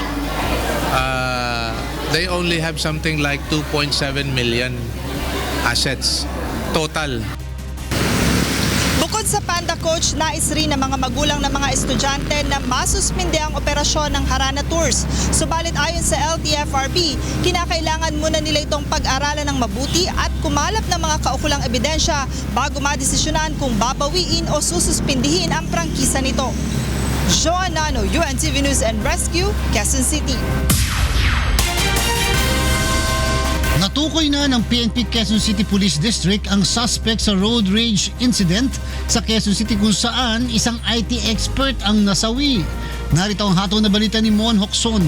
They only have something like 2.7 million assets total. Bukod sa Panda Coach, nais rin ng mga magulang ng mga estudyante na masuspinde ang operasyon ng Harana Tours. Subalit ayon sa LTFRB, kinakailangan muna nila itong pag-aralan ng mabuti at kumalap ng mga kaukulang ebidensya bago madesisyonan kung babawiin o sususpindihin ang prangkisa nito. Joan Nano, UNTV News and Rescue, Quezon City. Natukoy na ng PNP Quezon City Police District ang suspect sa road rage incident sa Quezon City kung saan isang IT expert ang nasawi. Narito ang hatol na balita ni Mon Hokson.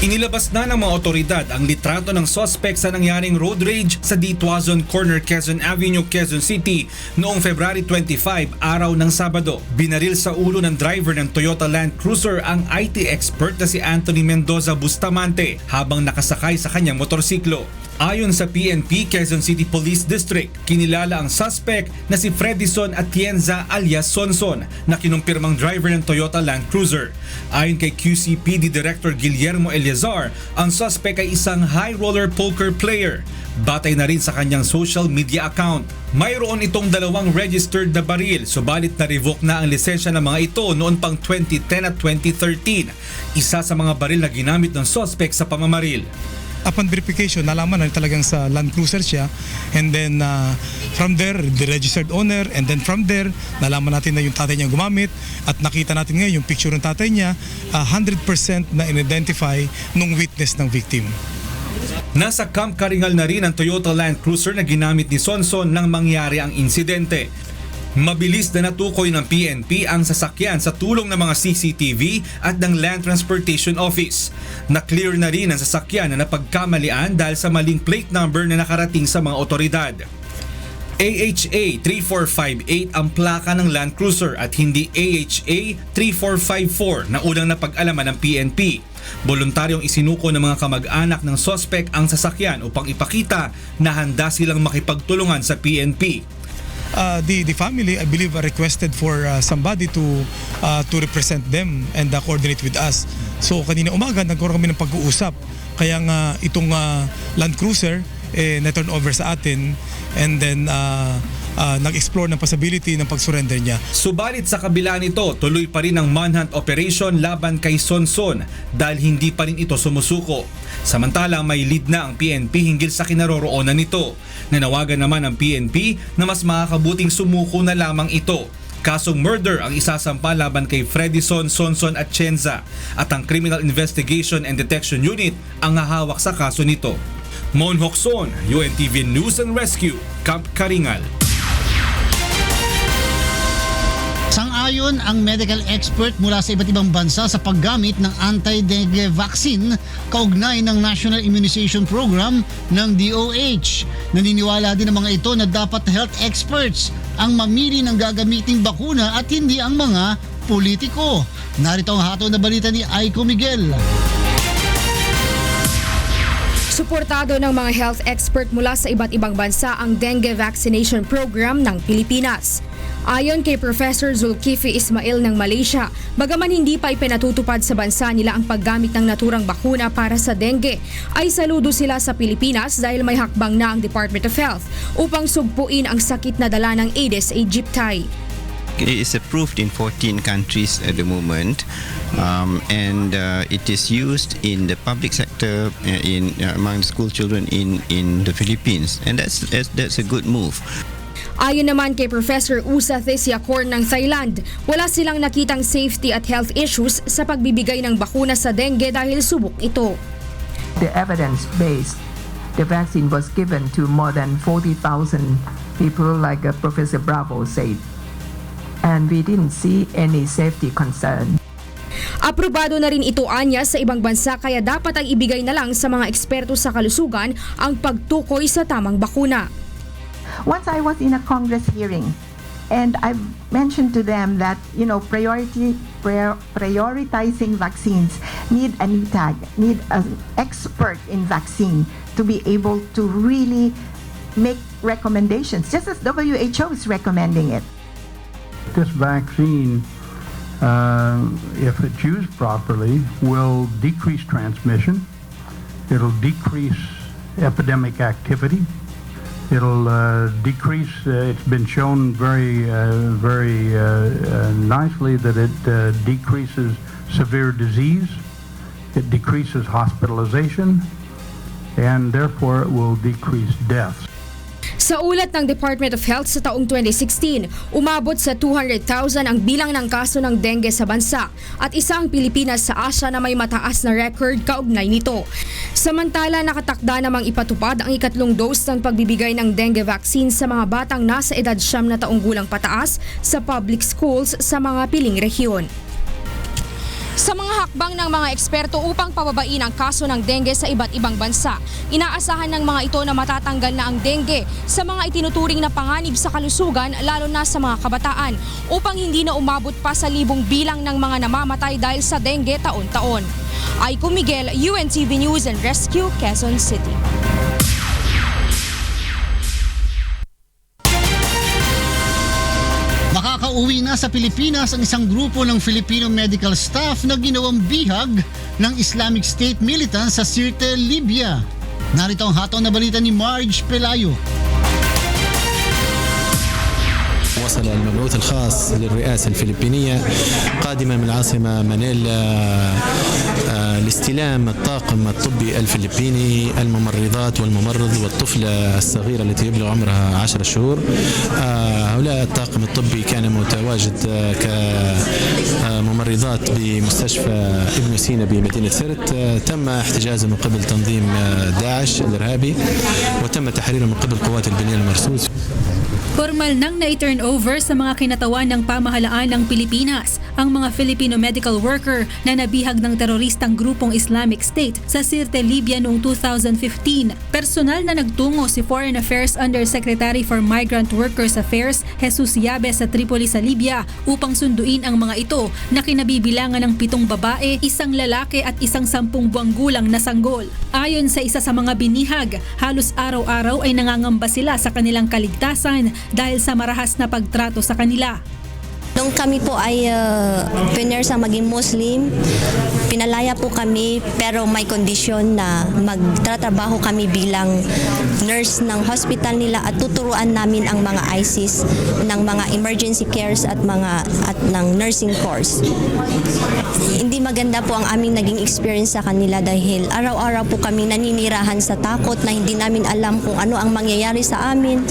Inilabas na ng mga otoridad ang litrato ng suspect sa nangyaring road rage sa D. Tuazon Corner, Quezon Avenue, Quezon City noong February 25, araw ng Sabado. Binaril sa ulo ng driver ng Toyota Land Cruiser ang IT expert na si Anthony Mendoza Bustamante habang nakasakay sa kanyang motorsiklo. Ayon sa PNP Quezon City Police District, kinilala ang suspect na si Fredison Atienza alias Sonson na kinumpirmang driver ng Toyota Land Cruiser. Ayon kay QCPD Director Guillermo Eliazar, ang suspect ay isang high roller poker player. Batay na rin sa kanyang social media account. Mayroon itong 2 registered na baril, subalit na-revoke na ang lisensya ng mga ito noon pang 2010 at 2013. Isa sa mga baril na ginamit ng suspect sa pamamaril. Upon verification, nalaman na talagang sa Land Cruiser siya, and then from there, the registered owner, and then from there, nalaman natin na yung tatay niya gumamit at nakita natin ngayon yung picture ng tatay niya, 100% na in-identify nung witness ng victim. Nasa Camp Karingal na rin ang Toyota Land Cruiser na ginamit ni Sonson nang mangyari ang insidente. Mabilis na natukoy ng PNP ang sasakyan sa tulong ng mga CCTV at ng Land Transportation Office. Na-clear na rin ang sasakyan na napagkamalian dahil sa maling plate number na nakarating sa mga otoridad. AHA 3458 ang plaka ng Land Cruiser at hindi AHA 3454 na unang napag-alaman ng PNP. Voluntaryong isinuko ng mga kamag-anak ng suspect ang sasakyan upang ipakita na handa silang makipagtulungan sa PNP. the family, I believe, requested for somebody to represent them and coordinate with us. So kanina umaga nagkaroon kami ng pag-uusap. Kaya nga itong Land Cruiser na-turn over sa atin, and then nag-explore ng possibility ng pag-surrender niya. Subalit sa kabila nito, tuloy pa rin ang manhunt operation laban kay Sonson dahil hindi pa rin ito sumusuko. Samantala may lead na ang PNP hinggil sa kinaroroonan nito. Nanawagan naman ang PNP na mas makakabuting sumuko na lamang ito. Kasong murder ang isasampa laban kay Fredison, Sonson at Chenza, at ang Criminal Investigation and Detection Unit ang hahawak sa kaso nito. Mon Hokson, UNTV News and Rescue, Camp Karingal. Sang-ayon ang medical expert mula sa iba't ibang bansa sa paggamit ng anti-dengue vaccine kaugnay ng National Immunization Program ng DOH. Naniniwala din ang mga ito na dapat health experts ang mamili ng gagamiting bakuna at hindi ang mga politiko. Narito ang hatol na balita ni Aiko Miguel. Suportado ng mga health expert mula sa iba't ibang bansa ang dengue vaccination program ng Pilipinas. Ayon kay Professor Zulkifli Ismail ng Malaysia, bagaman hindi pa ipinatutupad sa bansa nila ang paggamit ng naturang bakuna para sa dengue, ay saludo sila sa Pilipinas dahil may hakbang na ang Department of Health upang sugpuin ang sakit na dala ng Aedes aegypti. It is approved in 14 countries at the moment, and it is used in the public sector, among school children in the Philippines, and that's a good move. Ayon naman kay Professor Usa Thesiakor ng Thailand, wala silang nakitang safety at health issues sa pagbibigay ng bakuna sa dengue dahil subok ito. The evidence-based, the vaccine was given to more than 40,000 people, like Professor Bravo said, and we didn't see any safety concern. Aprobado na rin ito anya sa ibang bansa, kaya dapat ang ibigay na lang sa mga eksperto sa kalusugan ang pagtukoy sa tamang bakuna. Once I was in a Congress hearing, and I mentioned to them that, prioritizing vaccines need a NITAG, need an expert in vaccine to be able to really make recommendations, just as WHO is recommending it. This vaccine, if it's used properly, will decrease transmission. It'll decrease epidemic activity. It'll decrease, it's been shown very nicely that it decreases severe disease, it decreases hospitalization, and therefore it will decrease deaths. Sa ulat ng Department of Health sa taong 2016, umabot sa 200,000 ang bilang ng kaso ng dengue sa bansa at isa ang Pilipinas sa Asia na may mataas na record kaugnay nito. Samantala, nakatakda namang ipatupad ang ikatlong dose ng pagbibigay ng dengue vaccine sa mga batang nasa edad 9 na taong gulang pataas sa public schools sa mga piling rehiyon. Sa mga hakbang ng mga eksperto upang pababain ang kaso ng dengue sa iba't ibang bansa, inaasahan ng mga ito na matatanggal na ang dengue sa mga itinuturing na panganib sa kalusugan, lalo na sa mga kabataan, upang hindi na umabot pa sa libong bilang ng mga namamatay dahil sa dengue taon-taon. Aiko Miguel, UNTV News and Rescue, Quezon City. Makakauwi na sa Pilipinas ang isang grupo ng Filipino medical staff na ginawang bihag ng Islamic State militants sa Sirte, Libya. Narito ang hatol na balita ni Marge Pelayo. وصل المبعوث الخاص للرئاسة الفلبينية قادما من العاصمة مانيلا لاستلام الطاقم الطبي الفلبيني، الممرضات والممرض والطفلة الصغيرة التي يبلغ عمرها 10 شهور. هؤلاء الطاقم الطبي كان متواجد كممرضات بمستشفى ابن سينا بمدينة سرت. تم احتجازهم من قبل تنظيم داعش الإرهابي وتم تحريرهم من قبل قوات البنية المرصوص. Formal nang na-turn over sa mga kinatawan ng pamahalaan ng Pilipinas ang mga Filipino medical worker na nabihag ng teroristang grupong Islamic State sa Sirte, Libya noong 2015. Personal na nagtungo si Foreign Affairs Undersecretary for Migrant Workers Affairs Jesus Yabes sa Tripoli sa Libya upang sunduin ang mga ito na kinabibilangan ng 7 babae, 1 lalaki at 10 buwang gulang na sanggol. Ayon sa isa sa mga binihag, halos araw-araw ay nangangamba sila sa kanilang kaligtasan dahil sa marahas na pagtrato sa kanila. Nung kami po ay pinursa maging Muslim, pinalaya po kami pero may kondisyon na magtatrabaho kami bilang nurse ng hospital nila at tuturuan namin ang mga ICs ng mga emergency cares at ng nursing course. Hindi maganda po ang aming naging experience sa kanila dahil araw-araw po kami naninirahan sa takot na hindi namin alam kung ano ang mangyayari sa amin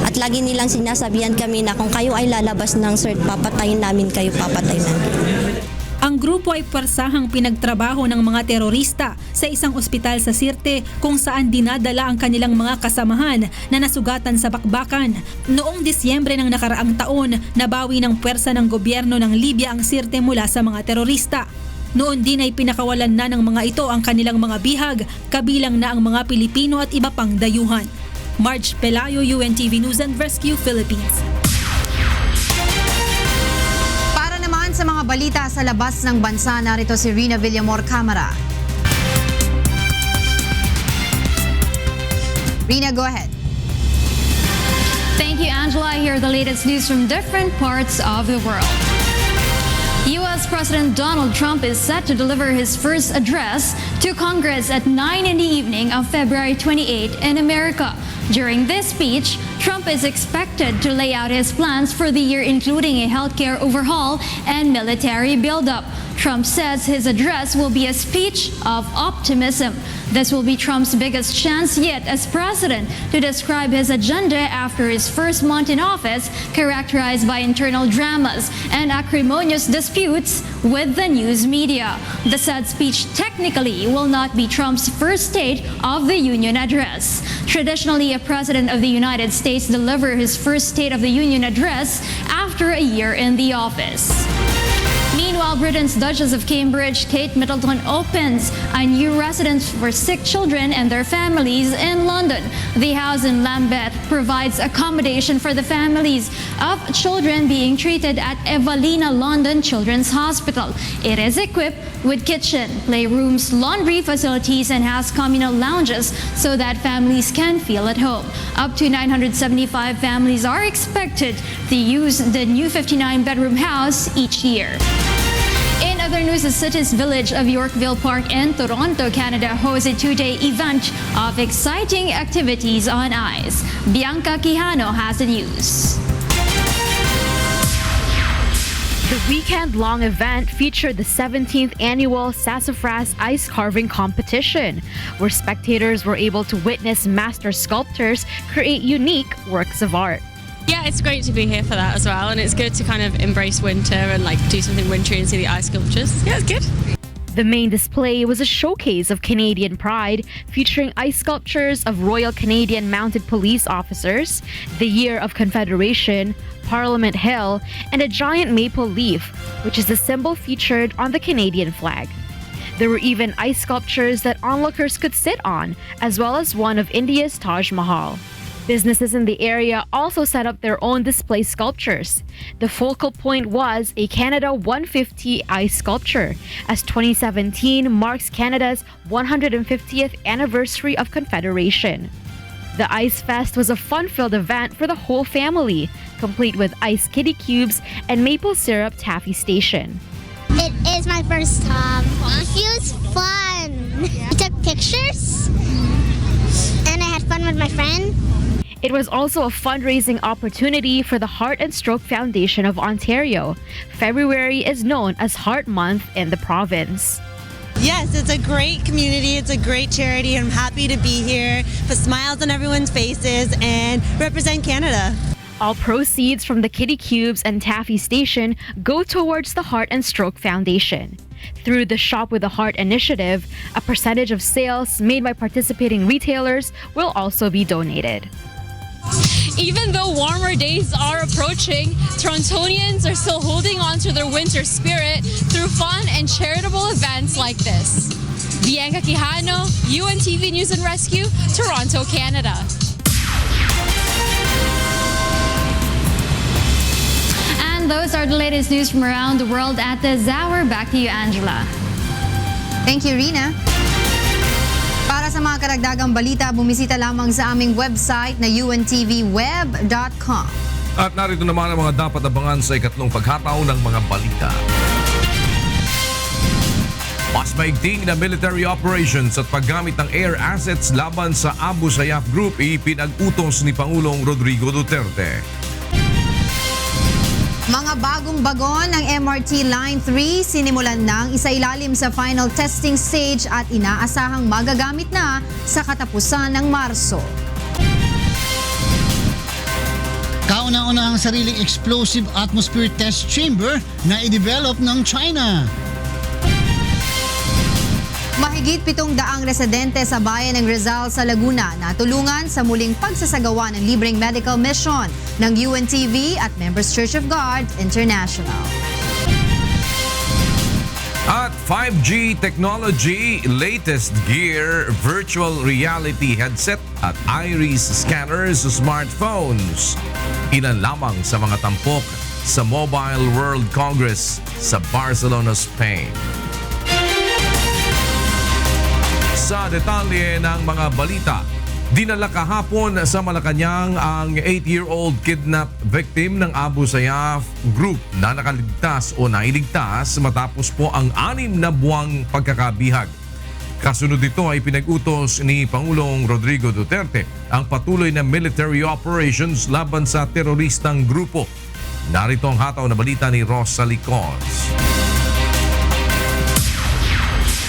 at lagi nilang sinasabihan kami na kung kayo ay lalabas ng cert, papatayin namin kayo, papatayin namin. Ang grupo ay pwersahang pinagtrabaho ng mga terorista sa isang ospital sa Sirte kung saan dinadala ang kanilang mga kasamahan na nasugatan sa bakbakan. Noong Disyembre ng nakaraang taon, nabawi ng pwersa ng gobyerno ng Libya ang Sirte mula sa mga terorista. Noon din ay pinakawalan na ng mga ito ang kanilang mga bihag, kabilang na ang mga Pilipino at iba pang dayuhan. Marge Pelayo, UNTV News and Rescue, Philippines. Sa mga balita sa labas ng bansa, narito si Rina Villamor Camara. Rina, go ahead. Thank you, Angela. Here are the latest news from different parts of the world. U.S. President Donald Trump is set to deliver his first address to Congress at 9 in the evening of February 28 in America. During this speech, Trump is expected to lay out his plans for the year, including a healthcare overhaul and military buildup. Trump says his address will be a speech of optimism. This will be Trump's biggest chance yet as president to describe his agenda after his first month in office, characterized by internal dramas and acrimonious disputes with the news media. The said speech technically will not be Trump's first State of the Union address. Traditionally, a president of the United States delivers his first State of the Union address after a year in the office. Meanwhile, Britain's Duchess of Cambridge, Kate Middleton, opens a new residence for sick children and their families in London. The house in Lambeth provides accommodation for the families of children being treated at Evalina London Children's Hospital. It is equipped with kitchen, playrooms, laundry facilities, and has communal lounges so that families can feel at home. Up to 975 families are expected to use the new 59-bedroom house each year. In other news, the city's village of Yorkville Park in Toronto, Canada hosts a two-day event of exciting activities on ice. Bianca Quijano has the news. The weekend-long event featured the 17th annual Sassafras Ice Carving Competition, where spectators were able to witness master sculptors create unique works of art. Yeah, it's great to be here for that as well, and it's good to kind of embrace winter and like do something wintry and see the ice sculptures. Yeah, it's good. The main display was a showcase of Canadian pride, featuring ice sculptures of Royal Canadian Mounted Police officers, the Year of Confederation, Parliament Hill, and a giant maple leaf, which is the symbol featured on the Canadian flag. There were even ice sculptures that onlookers could sit on, as well as one of India's Taj Mahal. Businesses in the area also set up their own display sculptures. The focal point was a Canada 150 ice sculpture, as 2017 marks Canada's 150th anniversary of Confederation. The Ice Fest was a fun-filled event for the whole family, complete with ice kitty cubes and maple syrup taffy station. It is my first time. It was fun. We took pictures, and I had fun with my friend. It was also a fundraising opportunity for the Heart and Stroke Foundation of Ontario. February is known as Heart Month in the province. Yes, it's a great community. It's a great charity. I'm happy to be here, put smiles on everyone's faces, and represent Canada. All proceeds from the Kitty Cubes and Taffy Station go towards the Heart and Stroke Foundation. Through the Shop with the Heart initiative, a percentage of sales made by participating retailers will also be donated. Even though warmer days are approaching, Torontonians are still holding on to their winter spirit through fun and charitable events like this. Bianca Quijano, UNTV News and Rescue, Toronto, Canada. And those are the latest news from around the world at this hour. Back to you, Angela. Thank you, Rina. Para sa mga karagdagang balita, bumisita lamang sa aming website na untvweb.com. At narito naman ang mga dapat abangan sa ikatlong paghataw ng mga balita. Mas maigting na military operations at paggamit ng air assets laban sa Abu Sayyaf Group ipinag-utos ni Pangulong Rodrigo Duterte. Mga bagong bagon ng MRT Line 3 sinimulan ng isailalim sa final testing stage at inaasahang magagamit na sa katapusan ng Marso. Kauna-una ang sariling explosive atmosphere test chamber na i-develop ng China. Mahigit 700 residente sa bayan ng Rizal sa Laguna na tulungan sa muling pagsasagawa ng libreng medical mission ng UNTV at Members Church of God International. At 5G technology, latest gear, virtual reality headset at iris scanners sa smartphones. Ilan lamang sa mga tampok sa Mobile World Congress sa Barcelona, Spain. Sa detalye ng mga balita, dinala kahapon sa Malacanang ang 8-year-old kidnap victim ng Abu Sayyaf Group na nakaligtas o nailigtas matapos po ang 6 na buwang pagkakabihag. Kasunod dito ay pinag-utos ni Pangulong Rodrigo Duterte ang patuloy na military operations laban sa teroristang grupo. Narito ang hataw na balita ni Rosa Licos.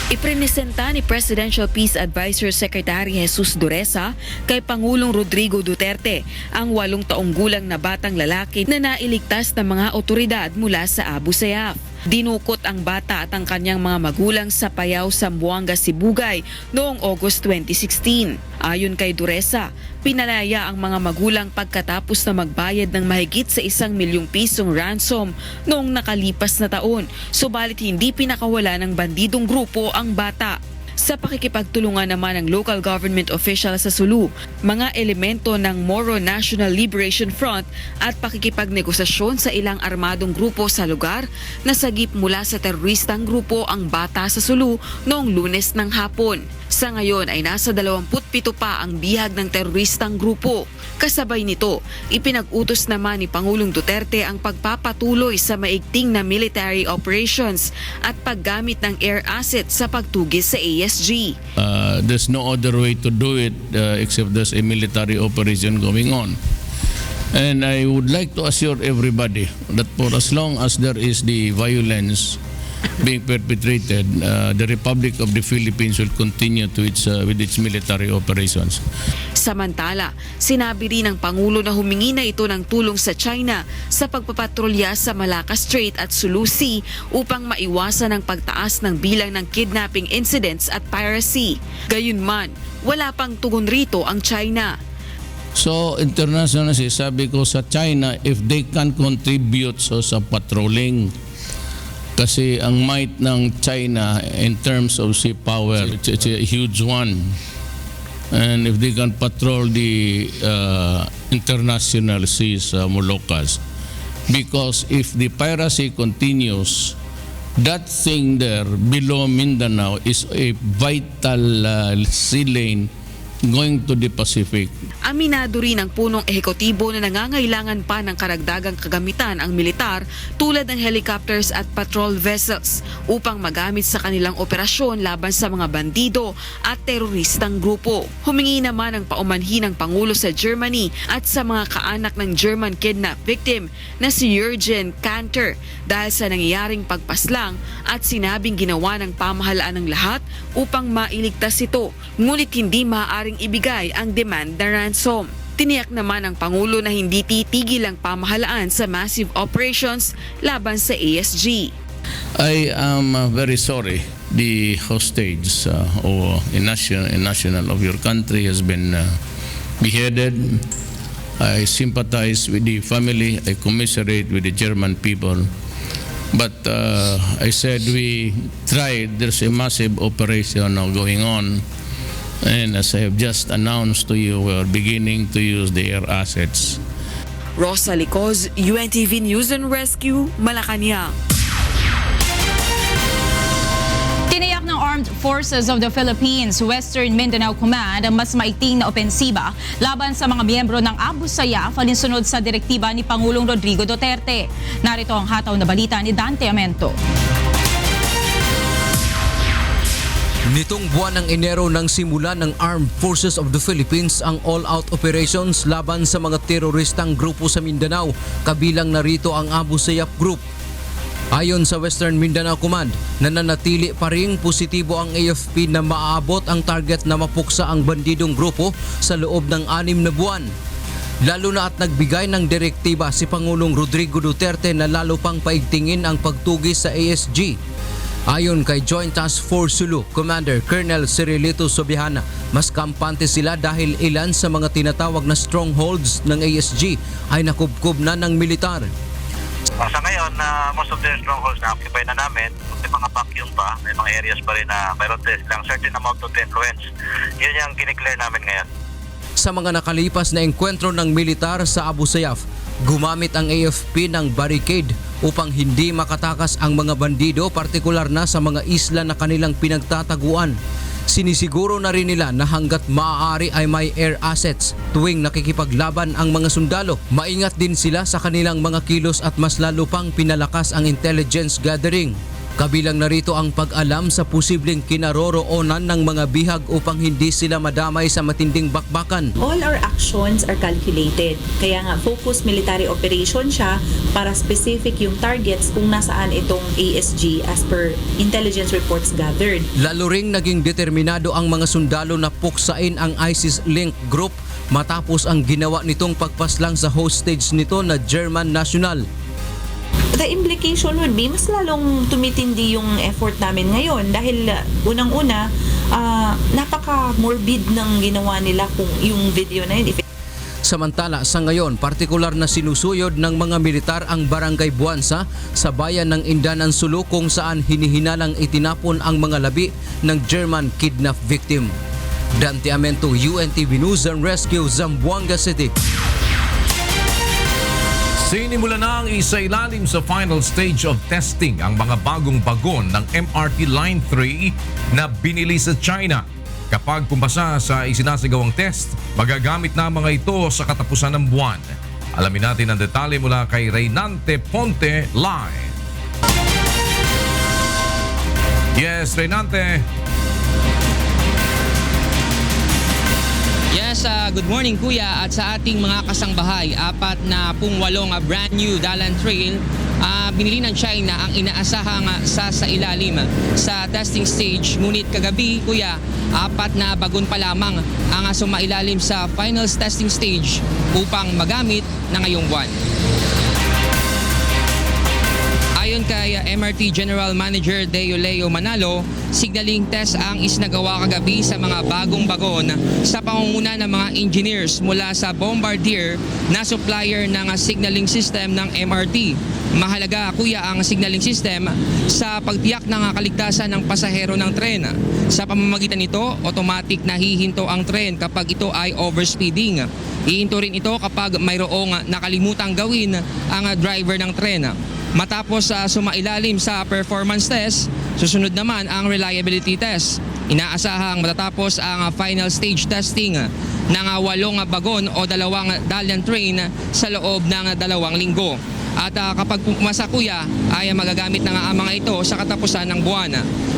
Iprinesenta ni Presidential Peace Advisor Secretary Jesus Duresa kay Pangulong Rodrigo Duterte ang 8 taong gulang na batang lalaki na nailigtas ng mga otoridad mula sa Abu Sayyaf. Dinukot ang bata at ang kanyang mga magulang sa Payao, Zamboanga, Sibugay noong August 2016. Ayon kay Duresa, pinalaya ang mga magulang pagkatapos na magbayad ng mahigit sa 1 milyong pisong ransom noong nakalipas na taon, subalit hindi pinakawala ng bandidong grupo ang bata. Sa pakikipagtulungan naman ng local government official sa Sulu, mga elemento ng Moro National Liberation Front at pakikipagnegosasyon sa ilang armadong grupo sa lugar, nasagip mula sa teroristang grupo ang bata sa Sulu noong Lunes ng hapon. Sa ngayon ay nasa 27 pa ang bihag ng teroristang grupo. Kasabay nito, ipinag-utos naman ni Pangulong Duterte ang pagpapatuloy sa maigting na military operations at paggamit ng air assets sa pagtugis sa ASG. There's no other way to do it except there's a military operation going on. And I would like to assure everybody that for as long as there is the violence being perpetrated, the Republic of the Philippines will continue to with its military operations. Samantala, sinabi rin ng Pangulo na humingi na ito ng tulong sa China sa pagpapatrolya sa Malacca Strait at Sulu Sea upang maiwasan ang pagtaas ng bilang ng kidnapping incidents at piracy. Gayunman, wala pang tugon rito ang China. So international, sabi ko sa China, if they can contribute sa patrolling, kasi ang might ng China in terms of sea power, it's a huge one. And if they can patrol the international seas, Moluccas, because if the piracy continues, that thing there below Mindanao is a vital sea lane going to the Pacific. Aminado rin ang punong ehekutibo na nangangailangan pa ng karagdagang kagamitan ang militar tulad ng helicopters at patrol vessels upang magamit sa kanilang operasyon laban sa mga bandido at teroristang grupo. Humingi naman ang paumanhin ng Pangulo sa Germany at sa mga kaanak ng German kidnap victim na si Jürgen Kanter dahil sa nangyayaring pagpaslang at sinabing ginawa ng pamahalaan ng lahat upang mailigtas ito, ngunit hindi maaaring ibigay ang demand na ransom. Tiniyak naman ng Pangulo na hindi titigil ang pamahalaan sa massive operations laban sa ASG. I am very sorry the hostage or a national of your country has been beheaded. I sympathize with the family. I commiserate with the German people. But I said we tried. There's a massive operation now going on. And as I have just announced to you, we are beginning to use the air assets. Rosa Licos, UNTV News and Rescue, Malacanang. Tiniyak ng Armed Forces of the Philippines Western Mindanao Command ang mas maigting na opensiba laban sa mga miyembro ng Abu Sayyaf alinsunod sa direktiba ni Pangulong Rodrigo Duterte. Narito ang hataw na balita ni Dante Amento. Nitong buwan ng Enero nang simula ng Armed Forces of the Philippines ang all-out operations laban sa mga teroristang grupo sa Mindanao, kabilang narito ang Abu Sayyaf Group. Ayon sa Western Mindanao Command, nananatili pa ring positibo ang AFP na maaabot ang target na mapuksa ang bandidong grupo sa loob ng 6 na buwan. Lalo na at nagbigay ng direktiba si Pangulong Rodrigo Duterte na lalo pang paigtingin ang pagtugis sa ASG. Ayon kay Joint Task Force Sulu Commander Colonel Cirilito Sobihana, mas kampante sila dahil ilan sa mga tinatawag na strongholds ng ASG ay nakubkob na ng militar. Sa ngayon, most of the strongholds na occupy na namin, may mga vacuum pa, may mga areas pa rin na mayroon silang certain amount of influence. Yun yung kiniklear namin ngayon. Sa mga nakalipas na engkwentro ng militar sa Abu Sayyaf, gumamit ang AFP ng barricade upang hindi makatakas ang mga bandido, partikular na sa mga isla na kanilang pinagtataguan. Sinisiguro na rin nila na hanggat maaari ay may air assets tuwing nakikipaglaban ang mga sundalo. Maingat din sila sa kanilang mga kilos at mas lalo pang pinalakas ang intelligence gathering. Kabilang narito ang pag-alam sa posibleng kinaroroonan ng mga bihag upang hindi sila madamay sa matinding bakbakan. All our actions are calculated. Kaya nga focused military operation siya para specific yung targets kung nasaan itong ASG as per intelligence reports gathered. Lalo ring naging determinado ang mga sundalo na puksain ang ISIS-linked group matapos ang ginawa nitong pagpaslang sa hostage nito na German national. The implication would be mas lalong tumitindi yung effort namin ngayon dahil unang-una napaka-morbid ng ginawa nila kung yung video na yun. Samantala sa ngayon, partikular na sinusuyod ng mga militar ang Barangay Buansa sa bayan ng Indanan Sulu kung saan hinihinalang itinapon ang mga labi ng German kidnap victim. Dante Amento, UNTV News and Rescue, Zamboanga City. Sinimula na ang isailalim sa final stage of testing ang mga bagong bagon ng MRT Line 3 na binili sa China. Kapag pumpasa sa isinasagawang test, magagamit na mga ito sa katapusan ng buwan. Alamin natin ang detalye mula kay Reynante Ponte live. Yes, Reynante. Yes, good morning kuya at sa ating mga kasangbahay, 48 brand new Dalan Trail binili ng China ang inaasahang sasailalim sa testing stage. Ngunit kagabi kuya, 4 na bagon pa lamang ang sumailalim sa final testing stage upang magamit na ngayong buwan. Ayon kay MRT General Manager Deo Leo Manalo, signaling test ang isinagawa kagabi sa mga bagong bagon sa pangunguna ng mga engineers mula sa Bombardier na supplier ng signaling system ng MRT. Mahalaga kuya ang signaling system sa pagtiyak ng kaligtasan ng pasahero ng tren. Sa pamamagitan nito, automatic na hihinto ang tren kapag ito ay overspeeding. Hihinto rin ito kapag mayroong nakalimutang gawin ang driver ng tren. Matapos sumailalim sa performance test, susunod naman ang reliability test. Inaasahang matatapos ang final stage testing ng 8 bagon o 2 Dalian train sa loob ng 2 linggo. At kapag pumasa kuya ay magagamit na nga ang mga ito sa katapusan ng buwan.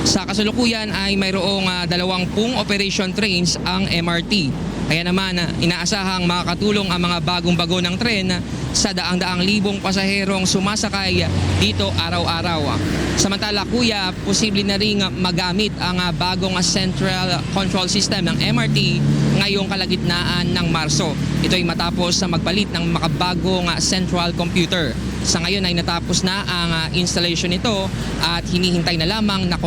Sa kasalukuyan ay mayroong 20 operation trains ang MRT. Kaya naman inaasahang makakatulong ang mga bagong bagon ng tren sa daang-daang libong pasaherong sumasakay dito araw-araw. Samantala kuya, posible na ring magamit ang bagong central control system ng MRT ngayong kalagitnaan ng Marso. Ito ay matapos sa magpalit ng makabagong central computer. Sa ngayon ay natapos na ang installation nito at hinihintay na lamang na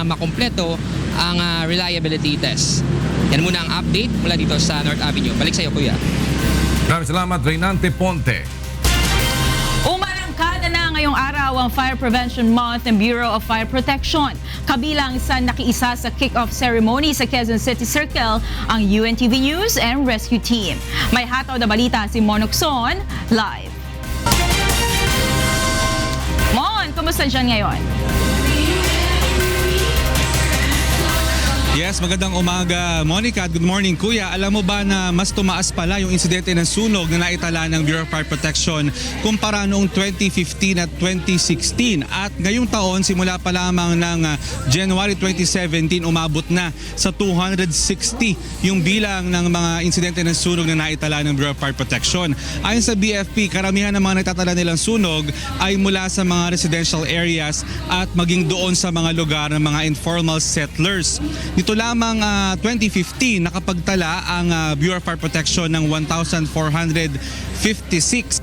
makumpleto ang reliability test. Yan muna ang update mula dito sa North Avenue. Balik sa iyo kuya. Maraming salamat, Reynante Ponte. Umarangkada na ngayong araw ang Fire Prevention Month ng Bureau of Fire Protection. Kabilang sa nakiisa sa kick-off ceremony sa Quezon City Circle ang UNTV News and Rescue Team. May hataw na balita si Monokson live. Mon, kumusta dyan ngayon? Yes, magandang umaga, Monica. Good morning, Kuya. Alam mo ba na mas tumaas pala yung insidente ng sunog na naitala ng Bureau of Fire Protection kumpara noong 2015 at 2016? At ngayong taon, simula pa lamang ng January 2017, umabot na sa 260 yung bilang ng mga insidente ng sunog na naitala ng Bureau of Fire Protection. Ayon sa BFP, karamihan ng mga naitatala nilang sunog ay mula sa mga residential areas at maging doon sa mga lugar ng mga informal settlers. Dito lamang 2015 nakapagtala ang Bureau of Fire Protection ng 1,456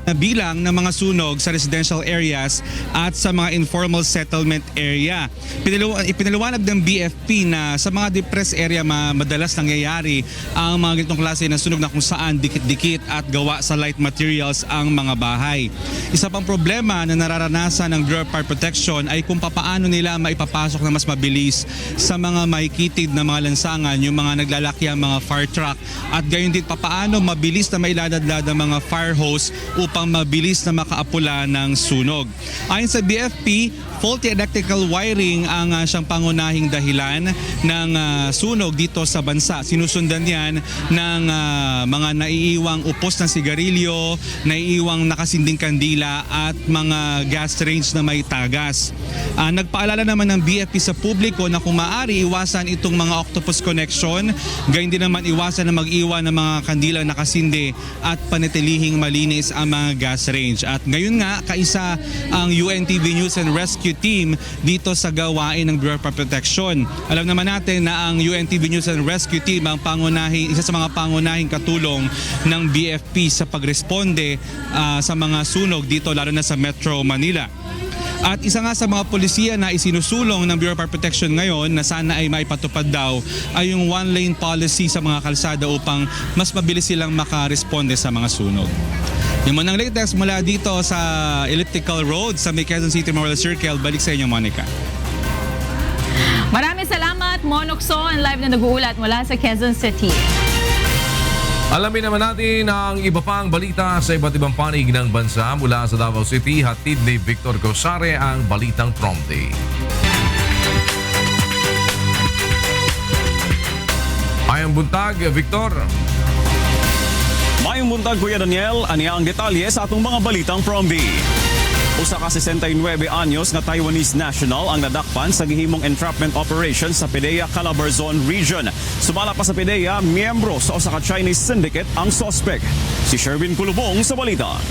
na bilang ng mga sunog sa residential areas at sa mga informal settlement area. Ipinaliwanag ng BFP na sa mga depressed area madalas nangyayari ang mga ganitong klase ng sunog na kung saan dikit-dikit at gawa sa light materials ang mga bahay. Isa pang problema na nararanasan ng Bureau of Fire Protection ay kung papaano nila maipapasok na mas mabilis sa mga may kitid na mga lansangan yung mga naglalaki ang mga fire truck at gayon din papaano mabilis na mailadadlad ang mga fire hose upang mabilis na makaapula ng sunog. Ayon sa BFP, faulty electrical wiring ang siyang pangunahing dahilan ng sunog dito sa bansa. Sinusundan yan ng mga naiiwang upos ng sigarilyo, naiiwang nakasinding kandila at mga gas range na may tagas. Nagpaalala naman ng BFP sa publiko na kung maaari iwasan itong mga octopus connection, gayon din naman iwasan na mag-iwan ng mga kandilang nakasindi at panitilihing malinis ang mga gas range. At ngayon nga, kaisa ang UNTV News and Rescue Team dito sa gawain ng Bureau of Fire Protection. Alam naman natin na ang UNTV News and Rescue Team ang isa sa mga pangunahing katulong ng BFP sa pagresponde sa mga sunog dito lalo na sa Metro Manila. At isa nga sa mga polisiya na isinusulong ng Bureau of Fire Protection ngayon na sana ay maipatupad daw ay yung one-lane policy sa mga kalsada upang mas mabilis silang makaresponde sa mga sunog. Yung manang latest mula dito sa Elliptical Road sa Quezon City Memorial Circle. Balik sa inyo, Monica. Maraming salamat, Monokson, live na nag-uulat mula sa Quezon City. Alamin naman natin ang iba pang balita sa iba't ibang panig ng bansa mula sa Davao City. Hatid ni Victor Cosare ang Balitang Prom Day. Mayang buntag, Victor. Mayang buntag, Kuya Daniel. Ani ang detalye sa atong mga Balitang Prom Day. Usa ka 69 anyos nga Taiwanese national ang nadakpan sa gihimong entrapment operation sa PDEA Calabarzon Region. Sumala pa sa PDEA, miyembro sa usa ka Chinese syndicate ang suspect. Si Sherwin Kulubong sa balita.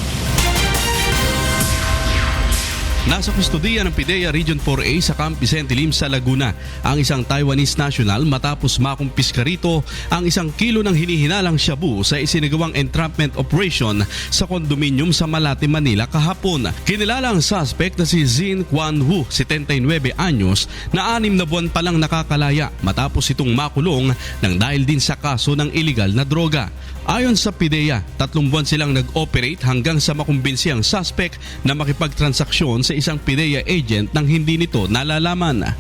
Nasa kustodiya ng PDEA Region 4A sa Camp Vicente Lim sa Laguna ang isang Taiwanese national matapos makumpiska rito ang 1 kilo ng hinihinalang shabu sa isinagawang entrapment operation sa kondominium sa Malate, Manila kahapon. Kinilala ang suspect na si Zin Quan Wu, 79 anyos, na 6 na buwan pa lang nakakalaya matapos itong makulong nang dahil din sa kaso ng iligal na droga. Ayon sa PDEA, 3 buwan silang nag-operate hanggang sa makumbinsi ang suspect na makipagtransaksyon sa isang PDEA agent nang hindi nito nalalaman.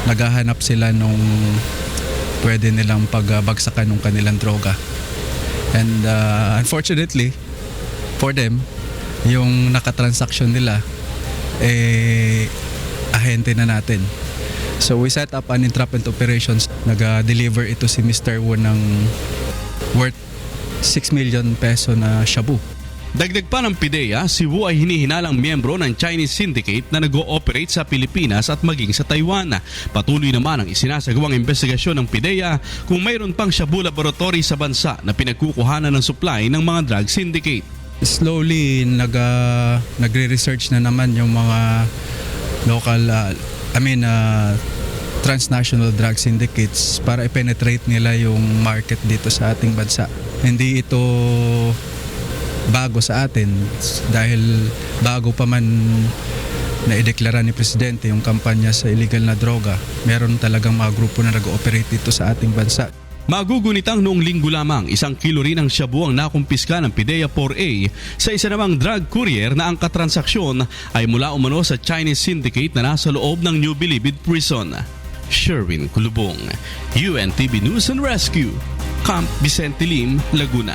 Naghahanap sila nung pwede nilang pagbagsakan ng kanilang droga. And unfortunately, for them, yung nakatransaksyon nila, ahente na natin. So we set up an entrapment operations. Nag-deliver ito si Mr. Wu ng worth 6 million peso na shabu. Dagdag pa ng PDEA, si Wu ay hinihinalang miyembro ng Chinese syndicate na nag-ooperate sa Pilipinas at maging sa Taiwan. Patuloy naman ang isinasagawang investigasyon ng PDEA kung mayroon pang shabu laboratory sa bansa na pinagkukuhanan ng supply ng mga drug syndicate. Slowly, nagre-research na naman yung mga local, transnational drug syndicates para i-penetrate nila yung market dito sa ating bansa. Hindi ito bago sa atin dahil bago pa man na-ideklara ni Presidente yung kampanya sa illegal na droga, meron talagang mga grupo na nag-ooperate dito sa ating bansa. Magugunitang noong linggo lamang, 1 kilo rin ang shabu ang nakumpiska ng PDEA 4A sa isa namang drug courier na ang katransaksyon ay mula umano sa Chinese syndicate na nasa loob ng New Bilibid Prison. Sherwin Kulubong, UNTV News and Rescue, Camp Vicente Lim, Laguna.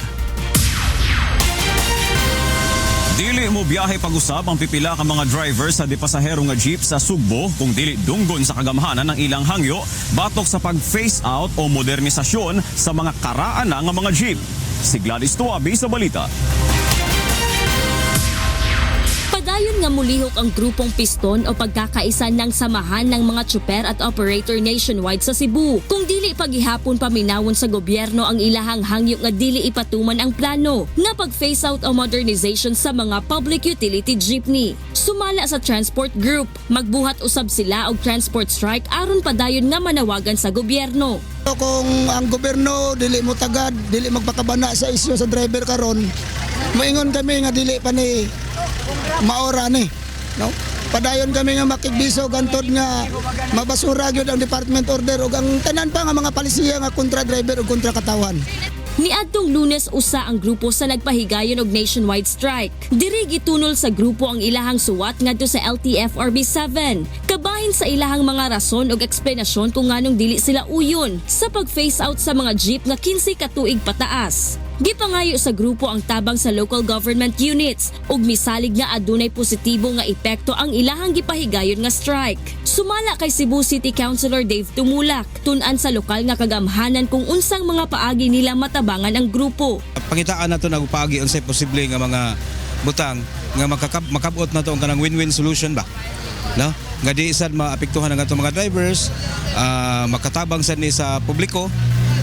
Dili mo biyahe pag-usab ang pipila ka mga driver sa dipasahero nga jeep sa Sugbo kung dili dunggon sa kagamhanan ng ilang hangyo batok sa pag-phase out o modernisasyon sa mga karaan nga mga jeep. Si Gladys Tuabi sa balita. Padayon nga mulihok ang grupong Piston o pagkakaisa ng samahan ng mga tsuper at operator nationwide sa Cebu. Kung dili paghihapon paminawon sa gobyerno ang ilahang hangyo nga dili ipatuman ang plano na pag-phase out o modernization sa mga public utility jeepney. Sumala sa transport group, magbuhat usab sila og transport strike aron padayon nga manawagan sa gobyerno. Kung ang gobyerno dili mo tagad, dili magpakabana sa isyu sa driver karon, moingon kami nga dili pa ni maora ni, no? Padayon kami nga makigbiso gantod nga mabasura gyud ang department order ug ang tanan pa nga mga palisiya nga kontra driver ug kontra katawan. Niadtong Lunes usa ang grupo sa nagpahigayon og nationwide strike. Diri gitunol sa grupo ang ilahang suwat ngadto sa LTFRB7. Kabahin sa ilahang mga rason ug eksplanasyon kung nganong dili sila uyon sa pag-phase out sa mga jeep nga 15 ka tuig pataas. Gipangayo sa grupo ang tabang sa local government units ug misalig nga adunay positibo nga epekto ang ilahang gipahigayon nga strike. Sumala kay Cebu City Councilor Dave Tumulak, tun-an sa lokal nga kagamhanan kung unsang mga paagi nila matabangan ang grupo. Pangitaan nato na paagi unsay posible nga mga butang nga makabot na to ang kanang win-win solution ba, no? Nga di sad maapektuhan ang atong mga drivers, makatabang sad ni sa publiko.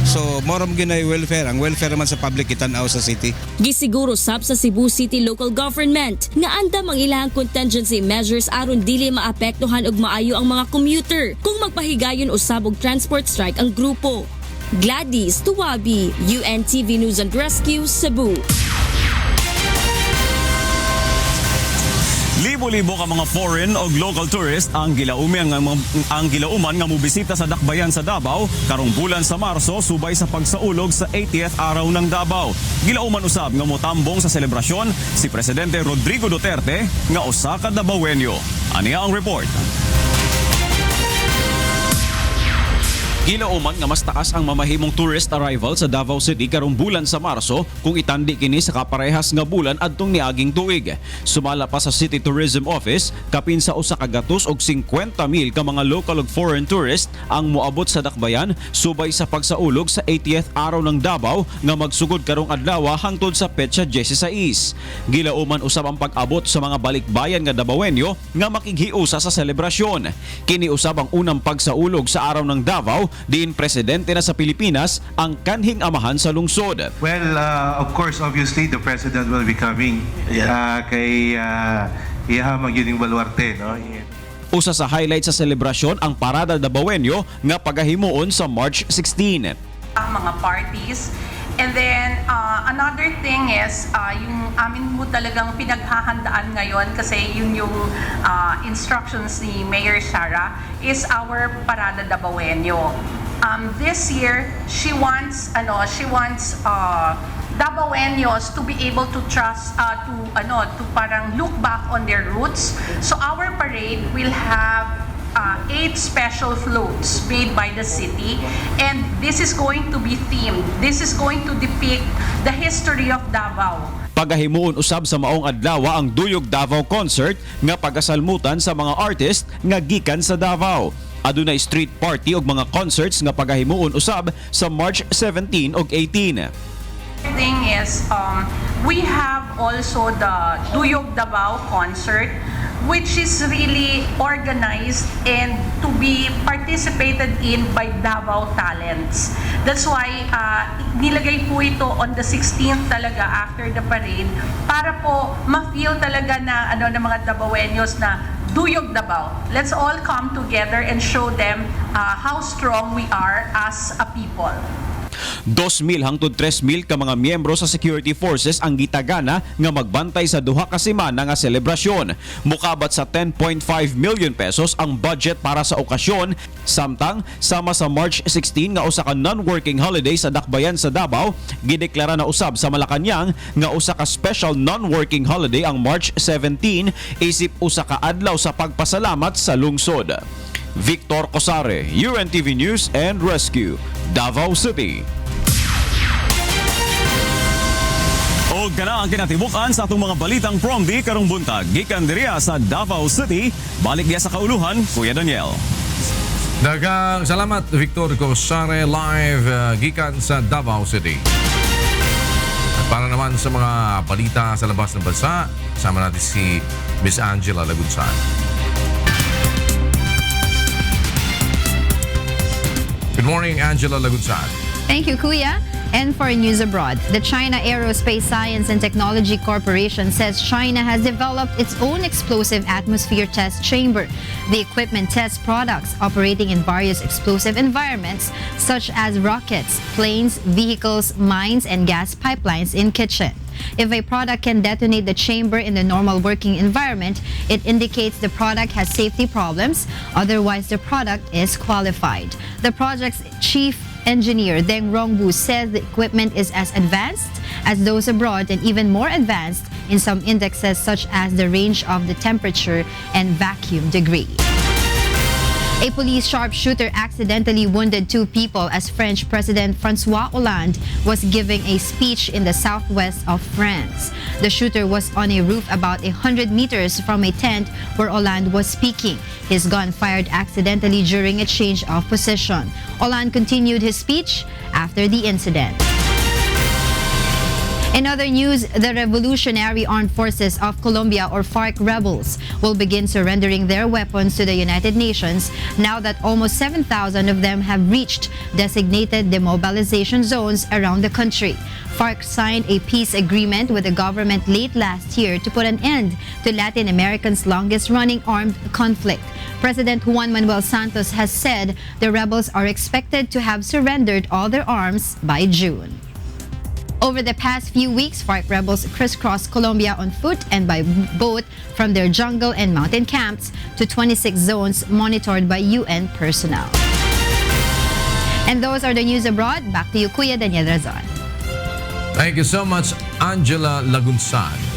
So, moram ginay welfare. Ang welfare naman sa public itan-aw sa city. Gisiguro sab sa Cebu City Local Government nga andam ang ilahang contingency measures aron dili maapektuhan og maayo ang mga commuter kung magpahigayon usab og transport strike ang grupo. Gladys Tuwabi, UNTV News and Rescue, Cebu. Libo-libo ka mga foreign o local tourist ang gilauman nga mobisita sa dakbayan sa Davao karong bulan sa Marso subay sa pagsaulog sa 80th araw ng Davao. Gilauman usab nga motambong sa selebrasyon si Presidente Rodrigo Duterte nga usa ka Davaoenyo. Aniya ang report. Gilauman nga mas taas ang mamahimong tourist arrival sa Davao City karong bulan sa Marso kung itandi kini sa kaparehas nga bulan adtong niaging tuig. Sumala pa sa City Tourism Office, kapin sa usa ka gatos og 50,000 ka mga local ug foreign tourist ang moabot sa dakbayan subay sa pagsaulog sa 80th araw ng Davao nga magsugod karong adlaw hangtod sa petsa 16. Gilauman usab ang pag-abot sa mga balikbayan nga Davaoenyo nga makighiusa sa selebrasyon. Kini usab ang unang pagsaulog sa araw ng Davao diin presidente na sa Pilipinas ang kanhing amahan sa lungsod. Well, of course, obviously, the president will be coming kay Ihahamang Yuning Baluarte. No? Usa sa highlight sa selebrasyon ang Parada Davaoenyo nga pagahimuon sa March 16. Ang mga parties. And then, another thing is, yung amin mo talagang pinaghahandaan ngayon kasi yun yung instructions ni Mayor Sara is our Parada Davaoenyo. This year, she wants Davaoenyos to be able to trust, to parang look back on their roots. So our parade will have 8 special floats made by the city, and this is going to be themed. This is going to depict the history of Davao. Pagahimuon usab sa maong adlaw ang Duyog Davao Concert nga pagasalmutan sa mga artist nga gikan sa Davao. Adunay street party ug mga concerts nga pagahimuon usab sa March 17 ug 18. Thing is, we have also the Duyog Davao Concert, which is really organized and to be participated in by Davao talents. That's why nilagay po ito on the 16th talaga after the parade para po ma-feel talaga na ng mga Davaoenyos na Duyog Davao. Let's all come together and show them how strong we are as a people. 2,000 hangtod 3,000 ka mga miyembro sa security forces ang gitagana nga magbantay sa duha ka semana nga selebrasyon. Mukabat sa 10.5 million pesos ang budget para sa okasyon, samtang sama sa March 16 nga usa ka non-working holiday sa dakbayan sa Davao, gideklara na usab sa Malacañang nga usa ka special non-working holiday ang March 17 isip usa ka adlaw sa pagpasalamat sa lungsod. Victor Cosare, UNTV News and Rescue, Davao City. O kana ang kinatibukan sa atong mga balitang from the karong buntag. Gikan diriya sa Davao City, balik diya sa kauluhan, Kuya Daniel. Daghang salamat Victor Cosare live gikan sa Davao City. At para naman sa mga balita sa labas ng bansa, sama natin si Miss Angela Lagunsan. Good morning, Angela Lagunsan. Thank you, Kuya. And for news abroad, the China Aerospace Science and Technology Corporation says China has developed its own explosive atmosphere test chamber. The equipment tests products operating in various explosive environments such as rockets, planes, vehicles, mines, and gas pipelines in kitchen. If a product can detonate the chamber in the normal working environment, it indicates the product has safety problems. Otherwise, the product is qualified. The project's chief engineer Deng Rongbu says the equipment is as advanced as those abroad and even more advanced in some indexes such as the range of the temperature and vacuum degree. A police sharpshooter accidentally wounded 2 people as French President François Hollande was giving a speech in the southwest of France. The shooter was on a roof about 100 meters from a tent where Hollande was speaking. His gun fired accidentally during a change of position. Hollande continued his speech after the incident. In other news, the Revolutionary Armed Forces of Colombia, or FARC rebels, will begin surrendering their weapons to the United Nations now that almost 7,000 of them have reached designated demobilization zones around the country. FARC signed a peace agreement with the government late last year to put an end to Latin America's longest-running armed conflict. President Juan Manuel Santos has said the rebels are expected to have surrendered all their arms by June. Over the past few weeks, FARC rebels crisscrossed Colombia on foot and by boat from their jungle and mountain camps to 26 zones monitored by UN personnel. And those are the news abroad. Back to you, Kuya Daniel Razon. Thank you so much, Angela Lagunsan.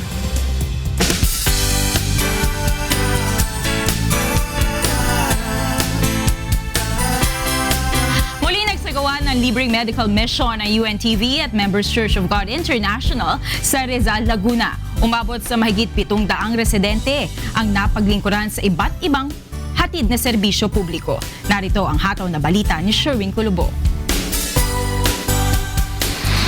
Ng libreng medical mission ng UNTV at Members Church of God International sa Rizal, Laguna. Umabot sa mahigit 700 residente ang napaglingkuran sa iba't ibang hatid na serbisyo publiko. Narito ang hataw na balita ni Sherwin Culubo.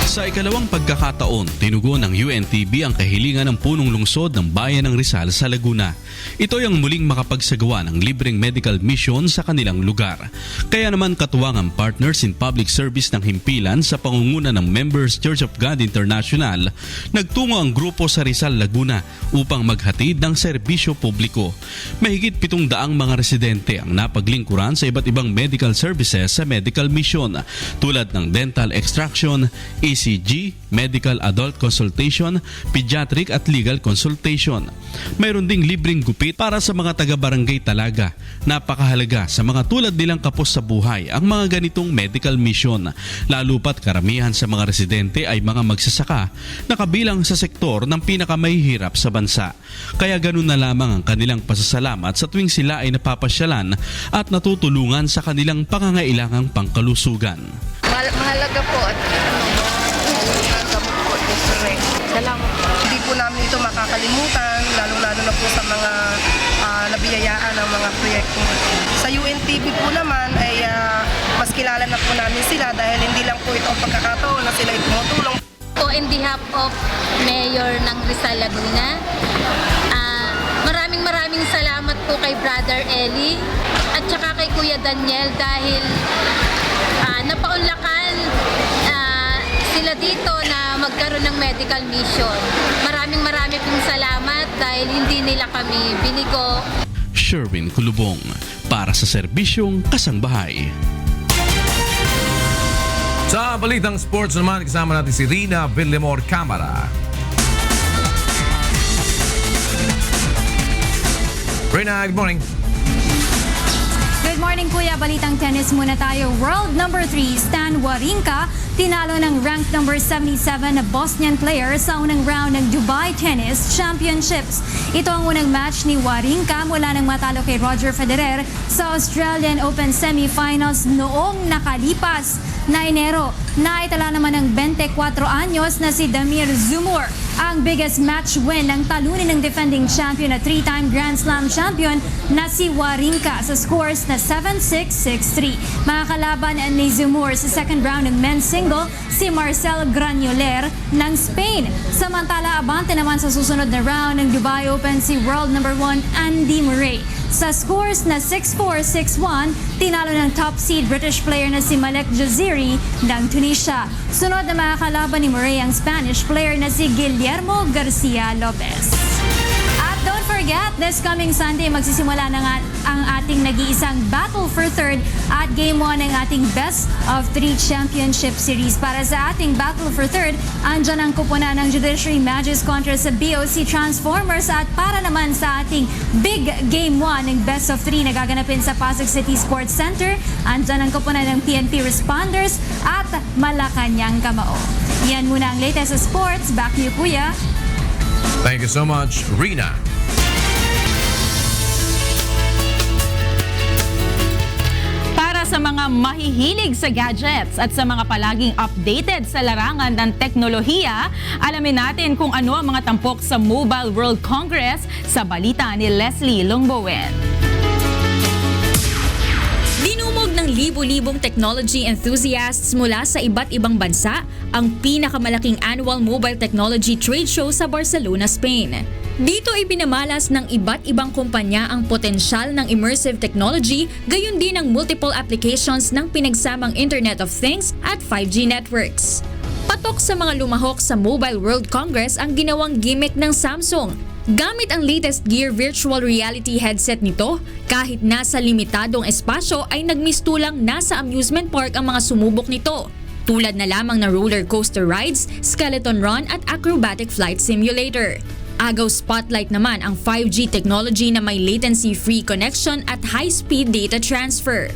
Sa ikalawang pagkakataon, tinugon ng UNTV ang kahilingan ng punong lungsod ng bayan ng Rizal sa Laguna. Ito ay ang muling makapagsagawa ng libreng medical mission sa kanilang lugar. Kaya naman katuwang ang Partners in Public Service ng Himpilan sa pangunguna ng Members Church of God International, nagtungo ang grupo sa Rizal, Laguna upang maghatid ng serbisyo publiko. Mahigit 700 mga residente ang napaglingkuran sa iba't ibang medical services sa medical mission tulad ng dental extraction, ECG, medical adult consultation, pediatric at legal consultation. Mayroon ding libreng gupit para sa mga taga-barangay Talaga. Napakahalaga sa mga tulad nilang kapos sa buhay ang mga ganitong medical mission. Lalo pat karamihan sa mga residente ay mga magsasaka na kabilang sa sektor ng pinakamahihirap sa bansa. Kaya ganun na lamang ang kanilang pasasalamat sa tuwing sila ay napapasyalan at natutulungan sa kanilang pangangailangang pangkalusugan. Mahalaga po at salamat. Hindi po namin ito makakalimutan, lalo-lalo na po sa mga nabiyayaan ng mga proyekto. Sa UNTV po naman ay mas kilala na po namin sila dahil hindi lang po ito ang pagkakataon na sila ay tumutulong. Po in behalf of Mayor ng Rizal, Laguna, maraming salamat po kay Brother Eli at saka kay Kuya Daniel dahil napaunlakan sila dito na magkaroon ng medical mission. Maraming pong salamat dahil hindi nila kami binigo. Sherwin Kulubong para sa serbisyong kasangbahay. Sa balitang sports naman, kasama natin si Rina Villamor Camara. Rina, good morning. Good morning, Kuya. Balitang tennis muna tayo. World number 3, Stan Wawrinka, tinalo ng ranked number 77 na Bosnian player sa unang round ng Dubai Tennis Championships. Ito ang unang match ni Wawrinka mula nang matalo kay Roger Federer sa Australian Open semifinals noong nakalipas na Enero. naitala naman ng 24 anyos na si Damir Zumur ang biggest match win ng talunin ng defending champion na 3-time Grand Slam champion na si Wawrinka sa scores na 7-6, 6-3. Mga kalaban ni Zumur sa second round ng men's single, si Marcel Granoller ng Spain. Samantala, abante naman sa susunod na round ng Dubai Open si world number 1 Andy Murray. Sa scores na 6-4, 6-1, tinalo ng top seed British player na si Malek Jaziri ng Tunisia. Sunod na mga kalaban ni Murray ang Spanish player na si Guillermo Garcia Lopez. At don't forget, this coming Sunday magsisimula na nga ang ating nag-iisang Battle for Third at Game 1 ng ating Best of 3 Championship Series. Para sa ating Battle for Third, andyan ang kupunan ng Judiciary Matches kontra sa BOC Transformers at para naman sa ating Big Game 1 ng Best of 3 na gaganapin sa Pasig City Sports Center, andyan ang kupunan ng PNP Responders at Malacanang Kamao. Yan muna ang latest sa sports. Back to you, Kuya. Thank you so much, Rina. Para sa mga mahihilig sa gadgets at sa mga palaging updated sa larangan ng teknolohiya, alamin natin kung ano ang mga tampok sa Mobile World Congress sa balita ni Leslie Longbowen. Dinumog ng libo-libong technology enthusiasts mula sa iba't ibang bansa ang pinakamalaking annual mobile technology trade show sa Barcelona, Spain. Dito ibinamalas ng iba't ibang kumpanya ang potensyal ng immersive technology, gayon din ang multiple applications ng pinagsamang Internet of Things at 5G networks. Patok sa mga lumahok sa Mobile World Congress ang ginawang gimmick ng Samsung. Gamit ang latest gear virtual reality headset nito, kahit nasa limitadong espasyo ay nagmistulang nasa amusement park ang mga sumubok nito. Tulad na lamang ng roller coaster rides, skeleton run at acrobatic flight simulator. Agaw spotlight naman ang 5G technology na may latency-free connection at high-speed data transfer.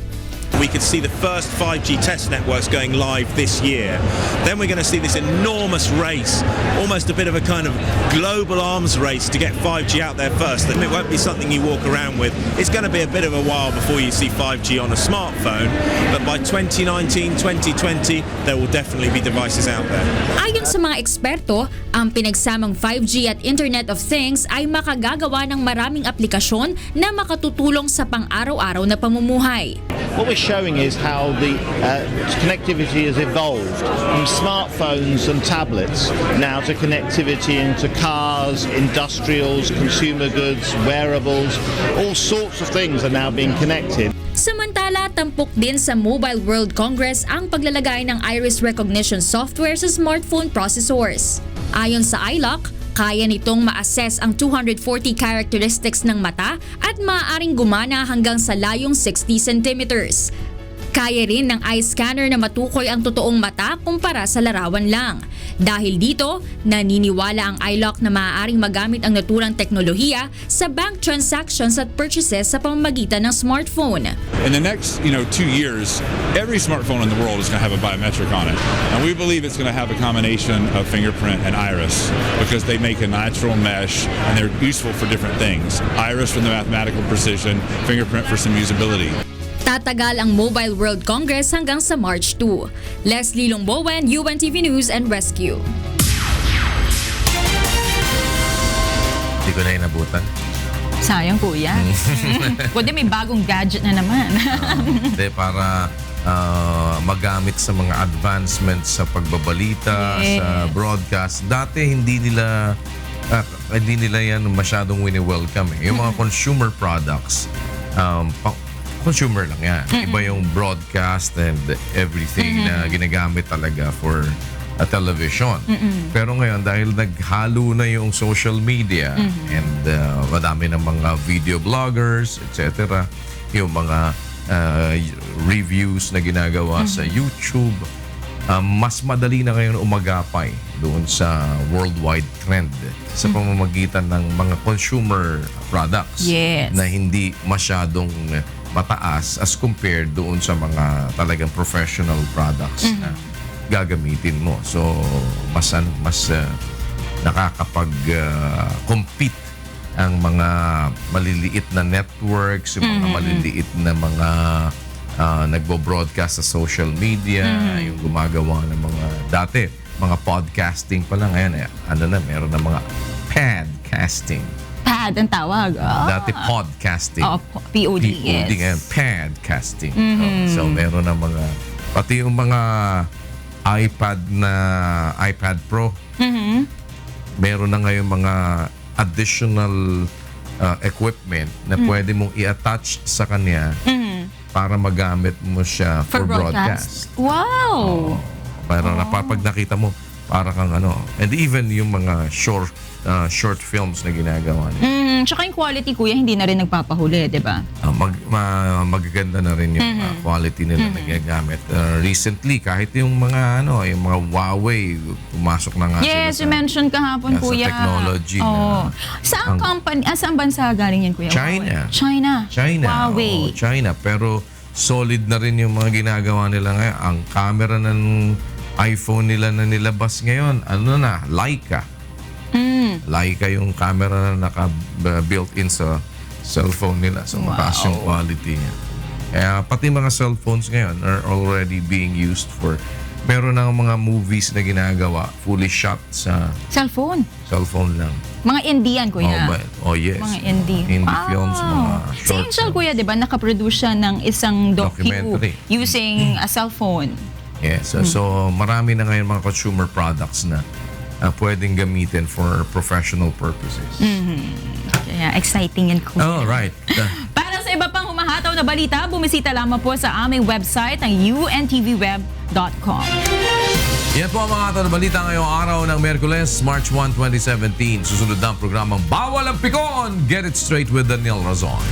We could see the first 5G test networks going live this year. Then we're going to see this enormous race, almost a bit of a kind of global arms race to get 5G out there first. And it won't be something you walk around with. It's going to be a bit of a while before you see 5G on a smartphone. But by 2019, 2020, there will definitely be devices out there. Ayon sa mga eksperto, ang pinagsamang 5G at Internet of Things ay makagagawa ng maraming aplikasyon na makatutulong sa pang-araw-araw na pamumuhay. What we're showing is how the connectivity has evolved from smartphones and tablets now to connectivity into cars, industrials, consumer goods, wearables. All sorts of things are now being connected. Samantala, tampok din sa Mobile World Congress ang paglalagay ng iris recognition software sa smartphone processors. Ayon sa iLock, kaya nitong ma-assess ang 240 characteristics ng mata at maaaring gumana hanggang sa layong 60 centimeters. Kaya rin ng eye scanner na matukoy ang totoong mata kumpara sa larawan lang. Dahil dito, naniniwala ang iLock na maaaring magamit ang naturang teknolohiya sa bank transactions at purchases sa pamamagitan ng smartphone. In the next, 2 years, every smartphone in the world is going to have a biometric on it. And we believe it's going to have a combination of fingerprint and iris because they make a natural mesh and they're useful for different things. Iris for the mathematical precision, fingerprint for some usability. Tatagal ang Mobile World Congress hanggang sa March 2. Leslie Longbowen, UNTV News and Rescue. Hindi ko na inabutan. Sayang, Kuya. Pwede may bagong gadget na naman. Hindi, para magamit sa mga advancements sa pagbabalita, sa broadcast. Dati hindi nila yan masyadong wini-welcome. Yung mga consumer products, consumer lang yan. Iba yung broadcast and everything na ginagamit talaga for a television. Pero ngayon, dahil naghalo na yung social media and madami ng mga video bloggers, etc., yung mga reviews na ginagawa sa YouTube, mas madali na ngayon umagapay doon sa worldwide trend sa pamamagitan ng mga consumer products na hindi masyadong mataas as compared doon sa mga talagang professional products na gagamitin mo. So, mas nakakapag-compete ang mga maliliit na networks, yung mga maliliit na mga nagbo-broadcast sa social media, yung gumagawa ng mga dati, mga podcasting pa lang. Ngayon, meron na mga podcasting. Pad ang tawag. Dati podcasting. POD, yes. POD ngayon, podcasting. So meron na mga, pati yung mga iPad Pro, meron na ngayon mga additional equipment na pwede mong i-attach sa kanya para magamit mo siya for broadcast. Wow! Para napapag nakita mo, para kang and even yung mga short films na ginagawa niya. Tsaka yung quality, kuya, hindi na rin nagpapahuli, di ba? Magaganda na rin yung quality nila na ginagamit. Recently, kahit yung mga yung mga Huawei, pumasok na nga yes, sila you mentioned kahapon, kuya. Sa technology Saan company, saan bansa galing yan, kuya? China. China. Huawei. China. Pero solid na rin yung mga ginagawa nila ngayon. Ang camera ng iPhone nila na nilabas ngayon, Leica. Leica yung camera na naka-built-in sa cellphone nila. So, mataas yung quality niya. Kaya pati mga cellphones ngayon are already being used for, meron ng mga movies na ginagawa, fully shot sa cellphone lang. Mga indie yan, kuya. Yes. Mga indie. Films, mga Si short Angel, kuya, di ba, nakaproduce siya ng isang Documentary. using a cellphone. Yes. So marami na ngayon mga consumer products na pwedeng gamitin for professional purposes. Kaya exciting yan, kuya. Oh, right. Para sa iba pang humahataw na balita, bumisita lamang po sa aming website, ang untvweb.com. Yan po ang mga ataw na balita ngayong araw ng Miyerkules, March 1, 2017. Susunod na ang programang Bawal ang Pikon! Get it straight with Daniel Razon.